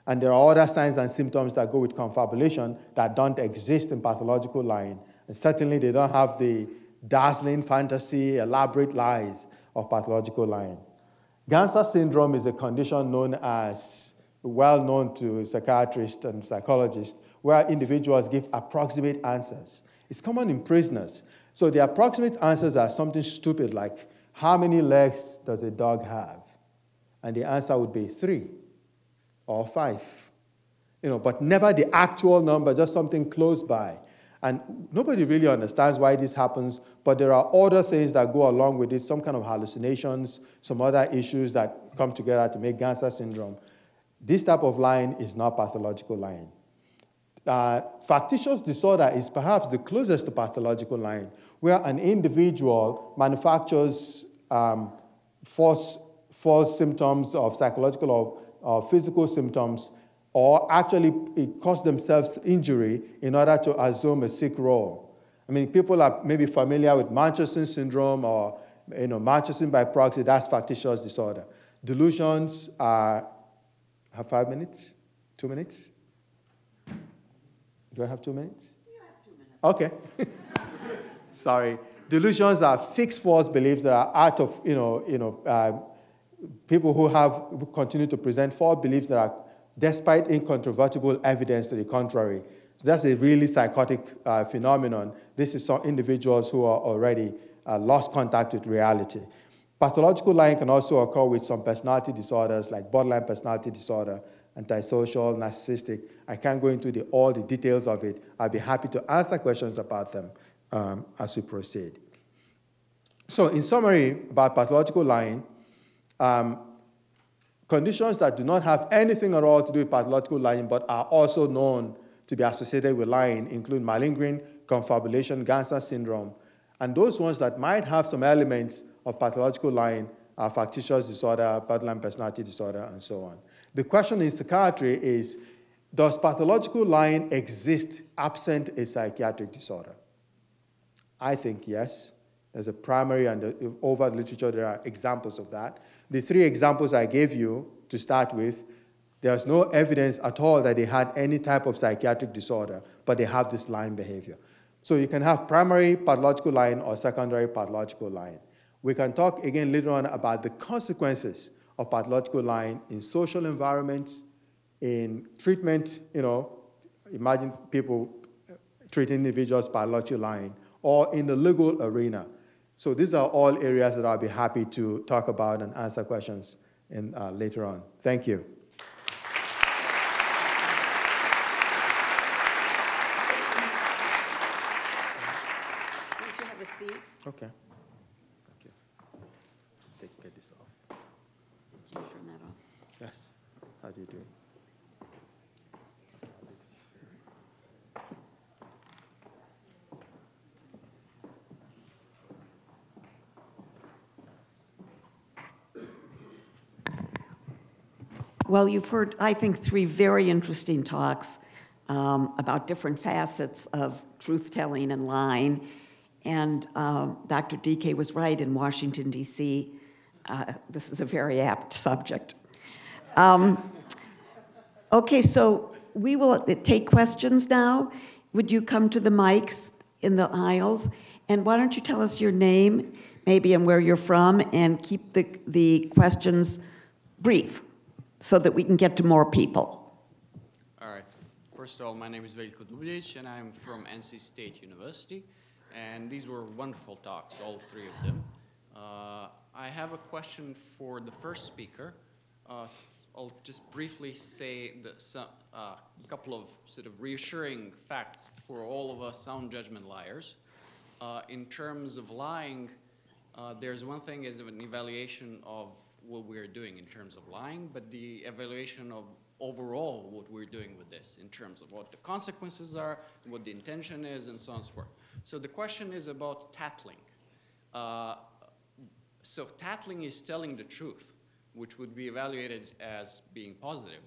And there are other signs and symptoms that go with confabulation that don't exist in pathological lying. And certainly they don't have the dazzling fantasy, elaborate lies of pathological lying. Ganser syndrome is a condition well known to psychiatrists and psychologists, where individuals give approximate answers. It's common in prisoners. So the approximate answers are something stupid like, how many legs does a dog have? And the answer would be 3 or 5. But never the actual number, just something close by. And nobody really understands why this happens, but there are other things that go along with it, some kind of hallucinations, some other issues that come together to make Ganser syndrome. This type of lying is not pathological lying. Factitious disorder is perhaps the closest to pathological lying, where an individual manufactures false symptoms of psychological or physical symptoms, or actually it cause themselves injury in order to assume a sick role. I mean, people are maybe familiar with Munchausen syndrome or Munchausen by proxy. That's factitious disorder. Delusions are. Have 5 minutes? 2 minutes? Do I have 2 minutes? You have 2 minutes. Okay. Sorry. Delusions are fixed false beliefs that are out of, people who continue to present false beliefs that are, despite incontrovertible evidence to the contrary. So that's a really psychotic phenomenon. This is some individuals who are already lost contact with reality. Pathological lying can also occur with some personality disorders like borderline personality disorder, antisocial, narcissistic. I can't go into all the details of it. I'll be happy to answer questions about them as we proceed. So in summary about pathological lying, conditions that do not have anything at all to do with pathological lying but are also known to be associated with lying include malingering, confabulation, Ganser syndrome, and those ones that might have some elements of pathological lying are factitious disorder, borderline personality disorder, and so on. The question in psychiatry is, does pathological lying exist absent a psychiatric disorder? I think yes. There's a primary, and over the literature, there are examples of that. The 3 examples I gave you to start with, there's no evidence at all that they had any type of psychiatric disorder, but they have this lying behavior. So you can have primary pathological lying or secondary pathological lying. We can talk again later on about the consequences of pathological lying in social environments, in treatment, imagine people treating individuals pathological lying, or in the legal arena. So these are all areas that I'll be happy to talk about and answer questions in, later on. Thank you. Would you have a seat? Okay. Thank you. Get this off. Can you turn that off? Yes. How do you do it? Well, you've heard, I think, 3 very interesting talks about different facets of truth-telling and lying. And Dr. Dike was right. In Washington, D.C., this is a very apt subject. Okay, so we will take questions now. Would you come to the mics in the aisles? And why don't you tell us your name, maybe, and where you're from, and keep the questions brief, so that we can get to more people. All right. First of all, my name is Veljko Dubljic, and I'm from NC State University. And these were wonderful talks, all 3 of them. I have a question for the first speaker. I'll just briefly say a couple of sort of reassuring facts for all of us sound judgment liars. In terms of lying, there's one thing as an evaluation of what we're doing in terms of lying, but the evaluation of overall what we're doing with this in terms of what the consequences are, what the intention is, and so on and so forth. So the question is about tattling. So tattling is telling the truth, which would be evaluated as being positive,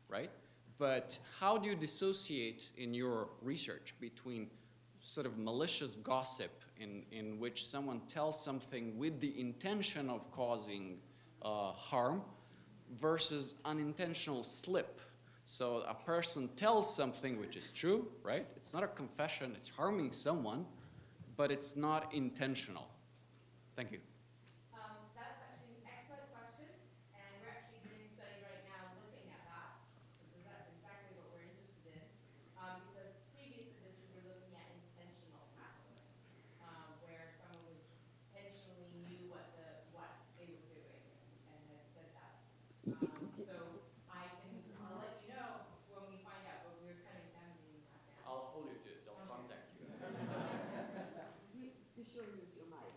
right? But how do you dissociate in your research between sort of malicious gossip in which someone tells something with the intention of causing harm versus unintentional slip? So a person tells something which is true, right? It's not a confession, it's harming someone, but it's not intentional. Thank you. That's actually an excellent question, and we're actually doing a study right now looking at that, because that's exactly what we're interested in. Because previous to this, we were looking at intentional tackling, where someone was intentionally knew what they were doing and had said that. So I'll let you know when we find out, but we're kind of examining that now. I'll hold you to it. I'll contact you. Be sure to use your mic.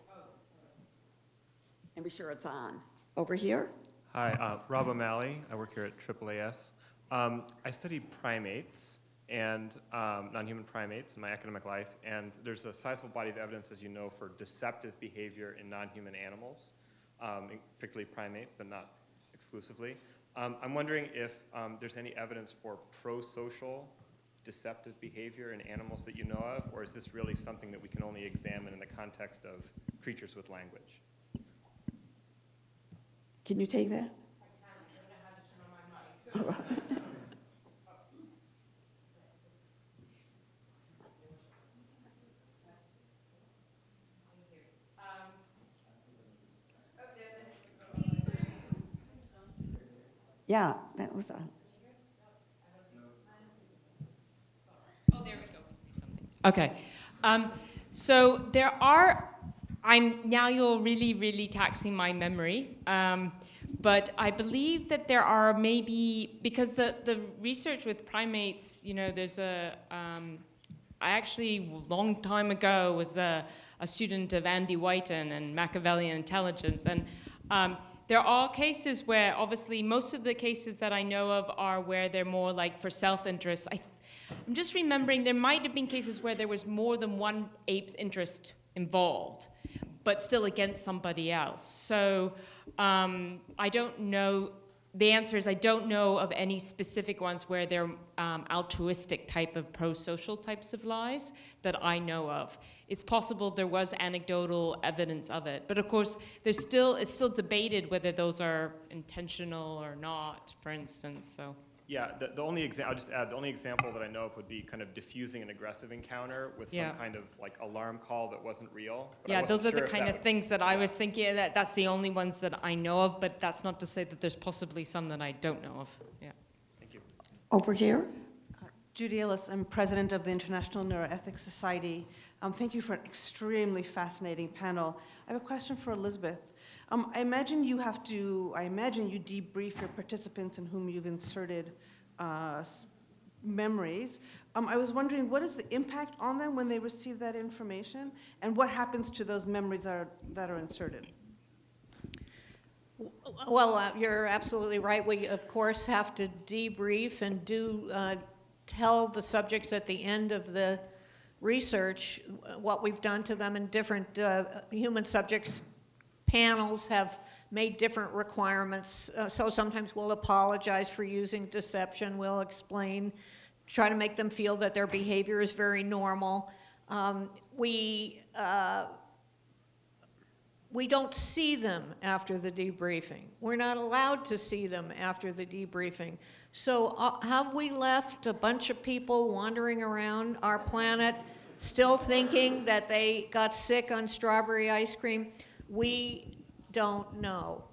And be sure it's on. Over here? Hi, Rob O'Malley. I work here at AAAS. I study primates and non-human primates in my academic life, and there's a sizable body of evidence, as you know, for deceptive behavior in non-human animals, particularly primates, but not exclusively. I'm wondering if there's any evidence for pro-social deceptive behavior in animals that you know of, or is this really something that we can only examine in the context of creatures with language? Can you take that? I don't know how to turn on my mic. So. Yeah, that was on. Oh, there we go. We see something. Okay. So there are, now you're really taxing my memory. But I believe that there are maybe, because the research with primates, there's I actually, a long time ago, was a student of Andy Whiten and Machiavellian intelligence. And there are cases where, obviously, most of the cases that I know of are where they're more like for self-interest. I'm just remembering there might have been cases where there was more than one ape's interest involved, but still against somebody else. So I don't know the answer is I don't know of any specific ones where they're altruistic type of pro-social types of lies that I know of. It's possible there was anecdotal evidence of it, but of course it's still debated whether those are intentional or not, for instance. So. Yeah, the only I'll just add, the only example that I know of would be kind of diffusing an aggressive encounter with some kind of like alarm call that wasn't real. Yeah, those are the kind of things that I was thinking, that's the only ones that I know of, but that's not to say that there's possibly some that I don't know of. Yeah. Thank you. Over here. Judy Ellis, I'm president of the International Neuroethics Society. Thank you for an extremely fascinating panel. I have a question for Elizabeth. I imagine you debrief your participants in whom you've inserted memories. I was wondering, what is the impact on them when they receive that information, and what happens to those memories that are inserted? Well, you're absolutely right. We, of course, have to debrief and tell the subjects at the end of the research what we've done to them, and different human subjects panels have made different requirements. So sometimes we'll apologize for using deception. We'll explain, try to make them feel that their behavior is very normal. We don't see them after the debriefing. We're not allowed to see them after the debriefing. So have we left a bunch of people wandering around our planet still thinking that they got sick on strawberry ice cream? We don't know.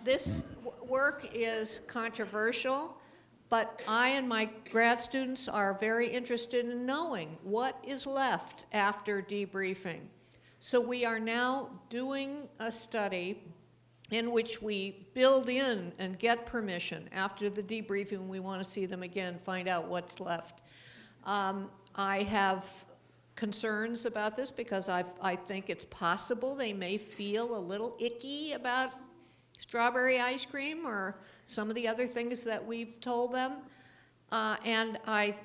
This work is controversial, but I and my grad students are very interested in knowing what is left after debriefing. So we are now doing a study in which we build in and get permission after the debriefing. We want to see them again, find out what's left. I have concerns about this because I think it's possible they may feel a little icky about strawberry ice cream or some of the other things that we've told them. And I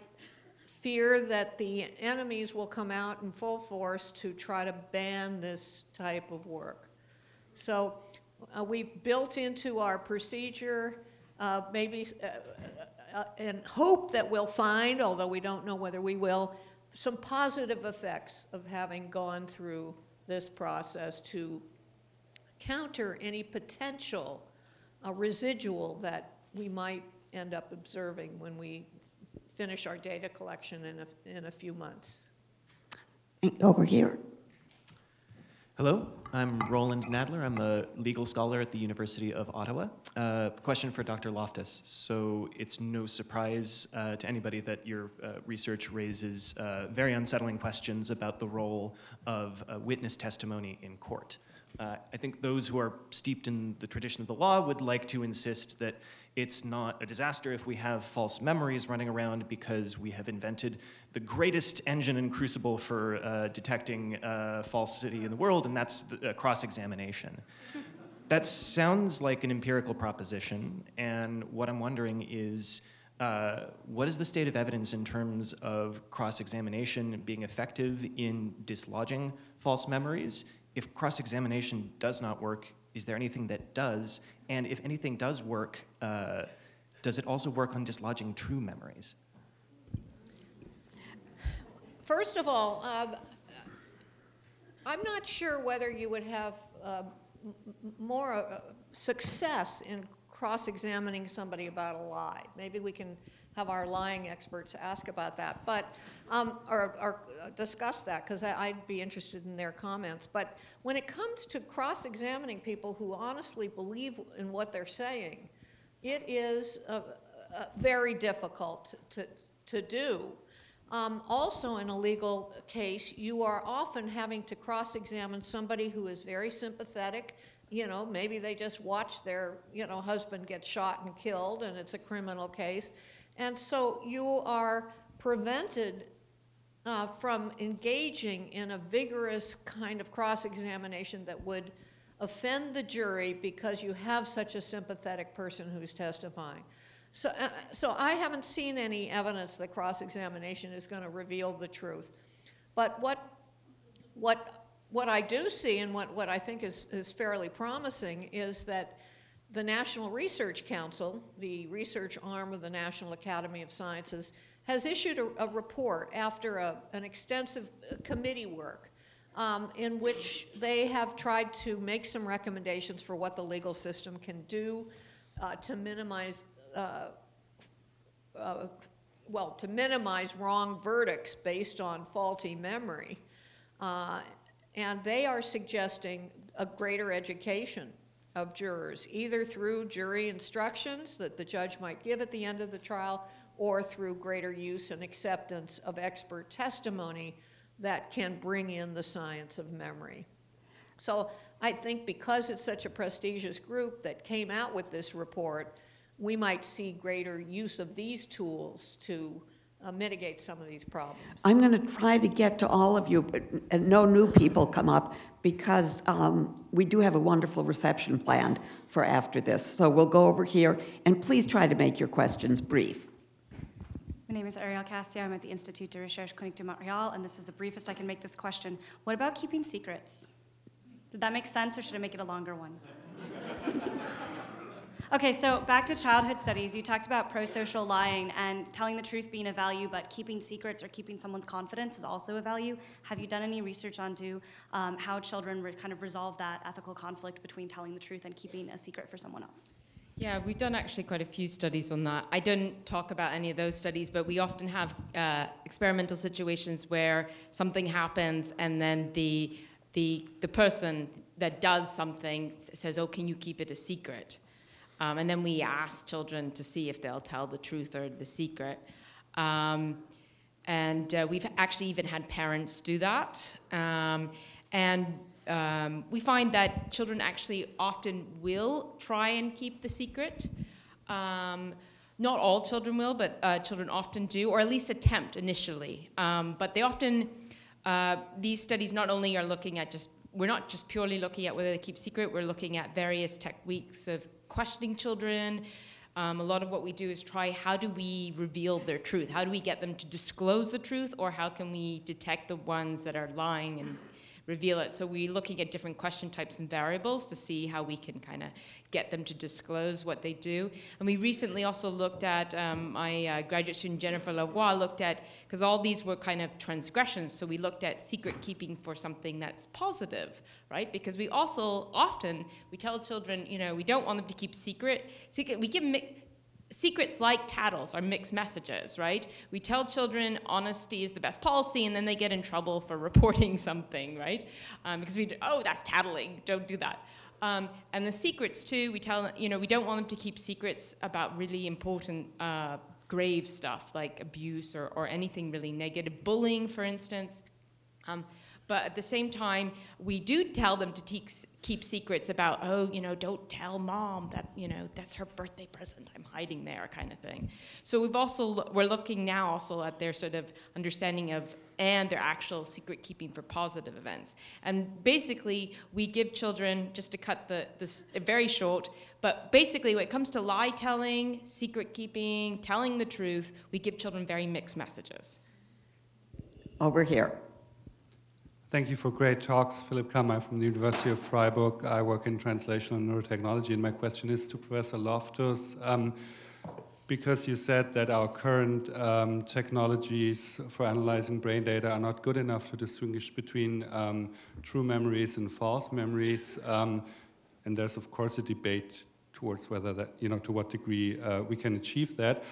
fear that the enemies will come out in full force to try to ban this type of work. So we've built into our procedure maybe and hope that we'll find, although we don't know whether we will, some positive effects of having gone through this process to counter any potential residual that we might end up observing when we finish our data collection in a few months. Over here. Hello, I'm Roland Nadler. I'm a legal scholar at the University of Ottawa. Question for Dr. Loftus. So it's no surprise to anybody that your research raises very unsettling questions about the role of witness testimony in court. I think those who are steeped in the tradition of the law would like to insist that it's not a disaster if we have false memories running around because we have invented the greatest engine and crucible for detecting falsity in the world, and that's cross-examination. That sounds like an empirical proposition, and what I'm wondering is, what is the state of evidence in terms of cross-examination being effective in dislodging false memories? If cross-examination does not work, is there anything that does? And if anything does work, does it also work on dislodging true memories? First of all, I'm not sure whether you would have more success in cross-examining somebody about a lie. Maybe we can have our lying experts ask about that, but or discuss that, because I'd be interested in their comments. But when it comes to cross-examining people who honestly believe in what they're saying, it is very difficult to do. Also, in a legal case, you are often having to cross-examine somebody who is very sympathetic. You know, maybe they just watched their, husband get shot and killed, and it's a criminal case. And so you are prevented from engaging in a vigorous kind of cross-examination that would offend the jury because you have such a sympathetic person who's testifying. So I haven't seen any evidence that cross-examination is going to reveal the truth. But what I do see, and what I think is fairly promising, is that the National Research Council, the research arm of the National Academy of Sciences, has issued a report after an extensive committee work in which they have tried to make some recommendations for what the legal system can do to minimize to minimize wrong verdicts based on faulty memory. And they are suggesting a greater education of jurors, either through jury instructions that the judge might give at the end of the trial, or through greater use and acceptance of expert testimony that can bring in the science of memory. So I think because it's such a prestigious group that came out with this report, we might see greater use of these tools to mitigate some of these problems. I'm going to try to get to all of you, but no new people come up, because we do have a wonderful reception planned for after this. So we'll go over here, and please try to make your questions brief. My name is Ariel Castillo. I'm at the Institut de Recherche Clinique de Montréal, and this is the briefest I can make this question. What about keeping secrets? Did that make sense, or should I make it a longer one? Okay, so back to childhood studies. You talked about pro-social lying and telling the truth being a value, but keeping secrets or keeping someone's confidence is also a value. Have you done any research onto how children kind of resolve that ethical conflict between telling the truth and keeping a secret for someone else? Yeah, we've done actually quite a few studies on that. I didn't talk about any of those studies, but we often have experimental situations where something happens and then the person that does something says, oh, can you keep it a secret? And then we ask children to see if they'll tell the truth or the secret. And we've actually even had parents do that. We find that children actually often will try and keep the secret. Not all children will, but children often do, or at least attempt initially. But they often, these studies not only are looking at we're not just purely looking at whether they keep secret, we're looking at various techniques of questioning children. A lot of what we do is try, how do we reveal their truth? How do we get them to disclose the truth, or how can we detect the ones that are lying and reveal it? So we're looking at different question types and variables to see how we can kind of get them to disclose what they do. And we recently also looked at, my graduate student Jennifer Lavoie looked at, because all these were kind of transgressions, so we looked at secret keeping for something that's positive, right? Because we also often, we tell children, we don't want them to keep secret. We give them secrets like tattles are mixed messages, right? We tell children honesty is the best policy, and then they get in trouble for reporting something, right? Because that's tattling, don't do that. And the secrets too, we tell them, we don't want them to keep secrets about really important grave stuff like abuse or anything really negative, bullying, for instance. But at the same time, we do tell them to keep secrets about, don't tell mom that, that's her birthday present, I'm hiding there, kind of thing. So we're looking now also at their sort of understanding of, and their actual secret keeping for positive events. And basically, we give children, just to cut this very short, but basically when it comes to lie telling, secret keeping, telling the truth, we give children very mixed messages. Over here. Thank you for great talks. Philip Kammer from the University of Freiburg. I work in translational neurotechnology, and my question is to Professor Loftus. Because you said that our current technologies for analyzing brain data are not good enough to distinguish between true memories and false memories, and there's of course a debate towards whether that, to what degree we can achieve that.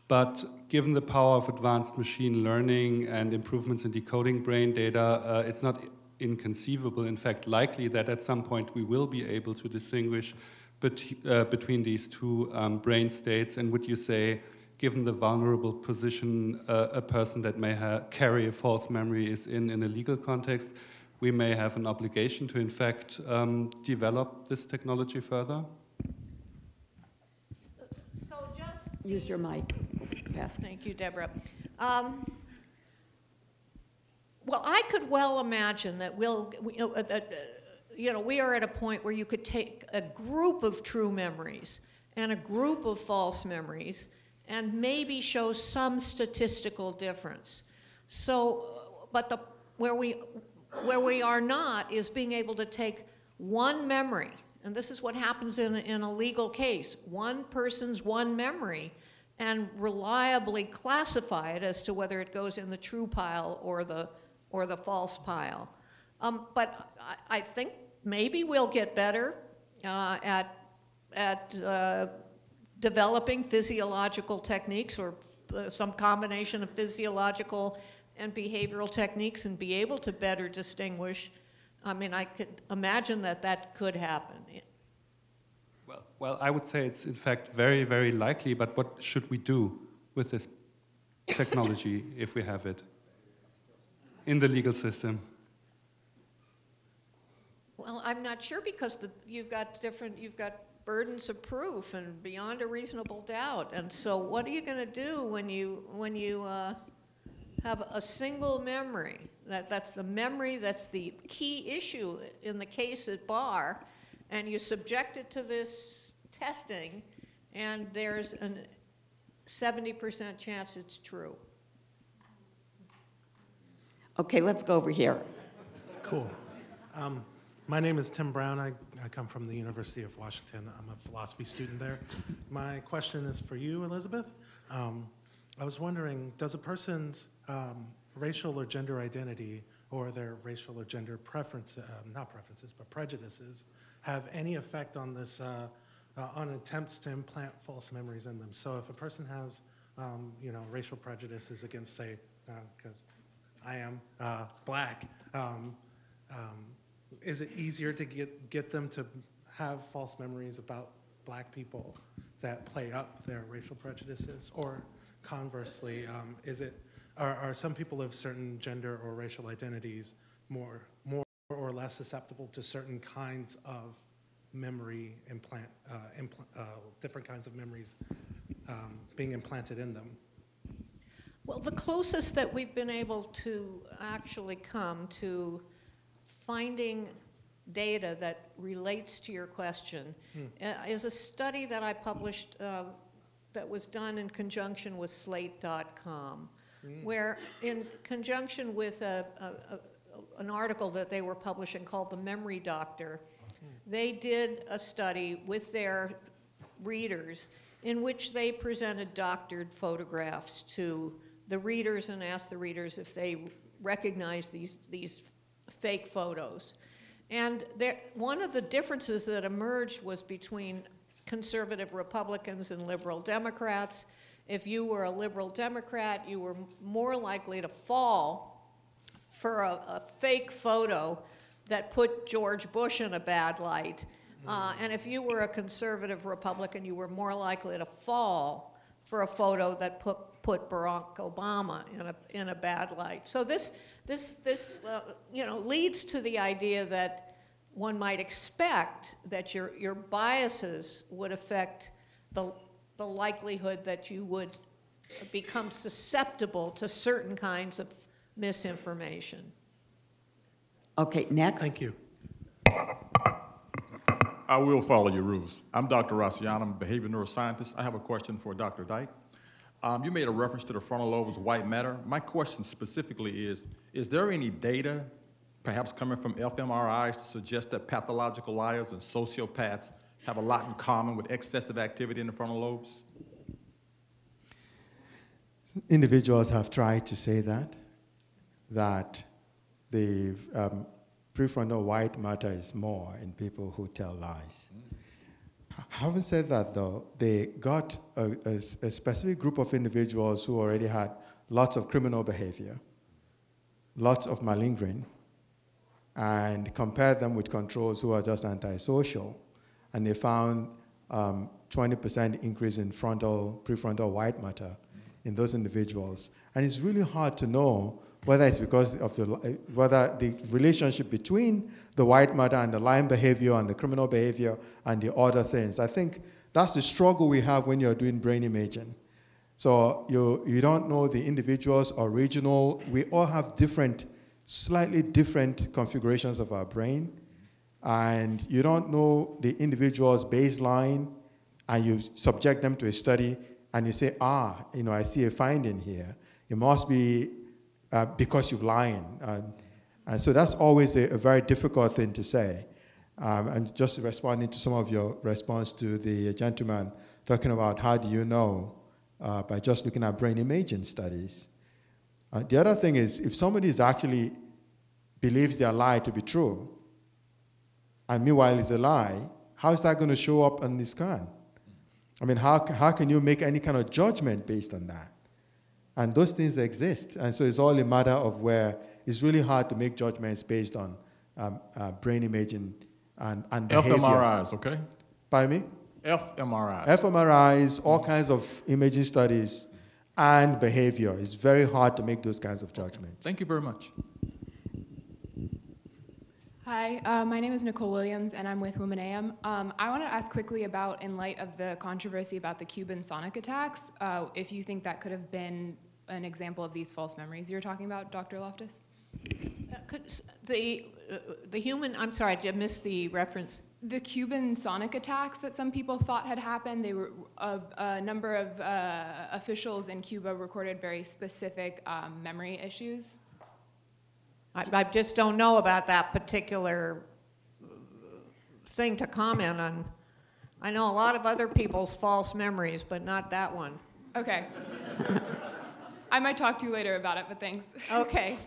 But given the power of advanced machine learning and improvements in decoding brain data, it's not inconceivable, in fact likely, that at some point we will be able to distinguish between these two brain states. And would you say, given the vulnerable position a person that may carry a false memory is in a legal context, we may have an obligation to, in fact, develop this technology further? Use your mic. Yes. Thank you, Deborah. Well, I could well imagine that we are at a point where you could take a group of true memories and a group of false memories and maybe show some statistical difference. So, but where we are not is being able to take one memory, And this is what happens in a legal case. One person's one memory, and reliably classify it as to whether it goes in the true pile or the false pile. But I think maybe we'll get better at developing physiological techniques or some combination of physiological and behavioral techniques and be able to better distinguish. I mean, I could imagine that could happen. Well, I would say it's in fact very, very likely, but what should we do with this technology if we have it in the legal system? Well, I'm not sure because you've got burdens of proof and beyond a reasonable doubt. And so what are you going to do when you have a single memory? That's the memory, that's the key issue in the case at bar, and you subject it to this testing, and there's a 70% chance it's true. Okay, let's go over here. Cool. My name is Tim Brown. I come from the University of Washington. I'm a philosophy student there. My question is for you, Elizabeth. I was wondering, does a person's racial or gender identity or their racial or gender preference, not preferences, but prejudices, have any effect on this, on attempts to implant false memories in them? So if a person has, racial prejudices against, say, because I am black, is it easier to get them to have false memories about black people that play up their racial prejudices? Or conversely, are some people of certain gender or racial identities more or less susceptible to certain kinds of memory different kinds of memories being implanted in them? Well, the closest that we've been able to actually come to finding data that relates to your question is a study that I published that was done in conjunction with Slate.com, where in conjunction with an article that they were publishing called The Memory Doctor, they did a study with their readers in which they presented doctored photographs to the readers and asked the readers if they recognized these fake photos. And one of the differences that emerged was between conservative Republicans and liberal Democrats. If you were a liberal Democrat, you were more likely to fall for a fake photo that put George Bush in a bad light. And if you were a conservative Republican, you were more likely to fall for a photo that put Barack Obama in a bad light. So this leads to the idea that one might expect that your biases would affect the likelihood that you would become susceptible to certain kinds of misinformation. Okay, next. Thank you. I will follow your rules. I'm Dr. Rossiano. I'm a behavior neuroscientist. I have a question for Dr. Dike. You made a reference to the frontal lobe's white matter. My question specifically is there any data, perhaps coming from fMRIs, to suggest that pathological liars and sociopaths have a lot in common with excessive activity in the frontal lobes? Individuals have tried to say that the prefrontal white matter is more in people who tell lies. Having said that, though, they got a specific group of individuals who already had lots of criminal behavior, lots of malingering, and compared them with controls who are just antisocial, and they found 20% increase in prefrontal white matter in those individuals. And it's really hard to know whether it's because of whether the relationship between the white matter and the lying behavior and the criminal behavior and the other things. I think that's the struggle we have when you're doing brain imaging. So you don't know the individual's original. We all have slightly different configurations of our brain, and you don't know the individual's baseline, and you subject them to a study, and you say, I see a finding here. It must be because you're lying. And so that's always a very difficult thing to say. And just responding to some of your response to the gentleman talking about how do you know by just looking at brain imaging studies. The other thing is, if somebody is actually believes their lie to be true, and meanwhile it's a lie, how is that going to show up on the scan? I mean, how can you make any kind of judgment based on that? And those things exist. And so it's all a matter of where it's really hard to make judgments based on brain imaging and behavior. fMRIs, okay? Pardon me? fMRIs. fMRIs, all kinds of imaging studies, and behavior. It's very hard to make those kinds of judgments. Thank you very much. Hi, my name is Nicole Williams, and I'm with Women AM. I want to ask quickly about, in light of the controversy about the Cuban sonic attacks, if you think that could have been an example of these false memories you were talking about, Dr. Loftus? The human, I'm sorry, I missed the reference. The Cuban sonic attacks that some people thought had happened, they were a number of officials in Cuba recorded very specific memory issues. I just don't know about that particular thing to comment on. I know a lot of other people's false memories, but not that one. Okay. I might talk to you later about it, but thanks. Okay.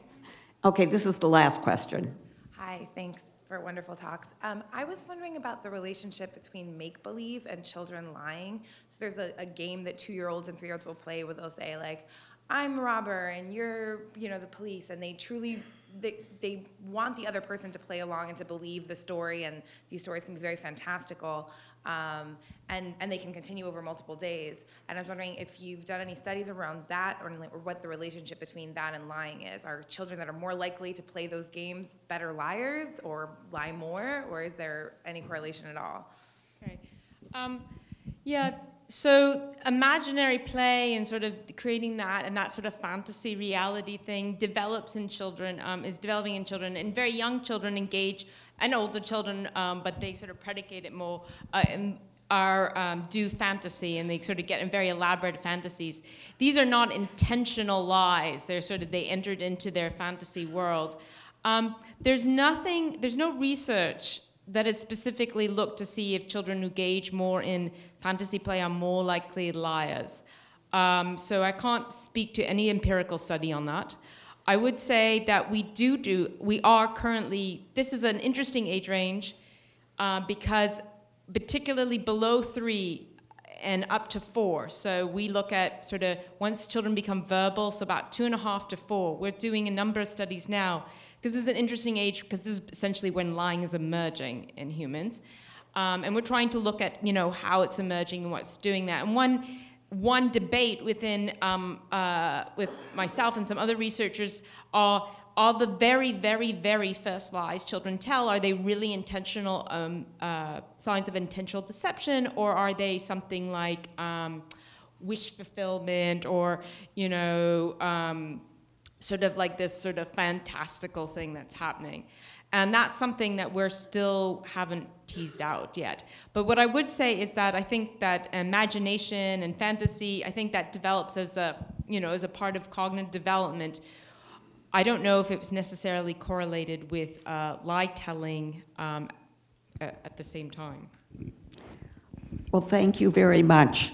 Okay, this is the last question. Hi, thanks for wonderful talks. I was wondering about the relationship between make-believe and children lying. So there's a game that 2-year-olds and 3-year-olds will play where they'll say, like, I'm a robber and you're, the police, and they truly, they want the other person to play along and to believe the story, and these stories can be very fantastical, and they can continue over multiple days. And I was wondering if you've done any studies around that, or what the relationship between that and lying is. Are children that are more likely to play those games better liars, or lie more, or is there any correlation at all? Okay. Yeah. So imaginary play and sort of creating that and that sort of fantasy reality thing develops in children, is developing in children, and very young children engage, and older children, but they sort of predicate it more, do fantasy, and they sort of get in very elaborate fantasies. These are not intentional lies. They entered into their fantasy world. There's no research that has specifically looked to see if children who engage more in fantasy play are more likely liars. So I can't speak to any empirical study on that. I would say that we are currently, this is an interesting age range, because particularly below 3 and up to 4. So we look at sort of once children become verbal, so about 2.5 to 4. We're doing a number of studies now, because this is an interesting age, because this is essentially when lying is emerging in humans. And we're trying to look at, how it's emerging and what's doing that. And one debate within, with myself and some other researchers are the very, very, very first lies children tell, are they really intentional signs of intentional deception, or are they something like wish fulfillment, or, sort of like this sort of fantastical thing that's happening? And that's something that we're still haven't teased out yet. But what I would say is that I think that imagination and fantasy, I think that develops as a part of cognitive development. I don't know if it's necessarily correlated with lie telling at the same time. Well, thank you very much.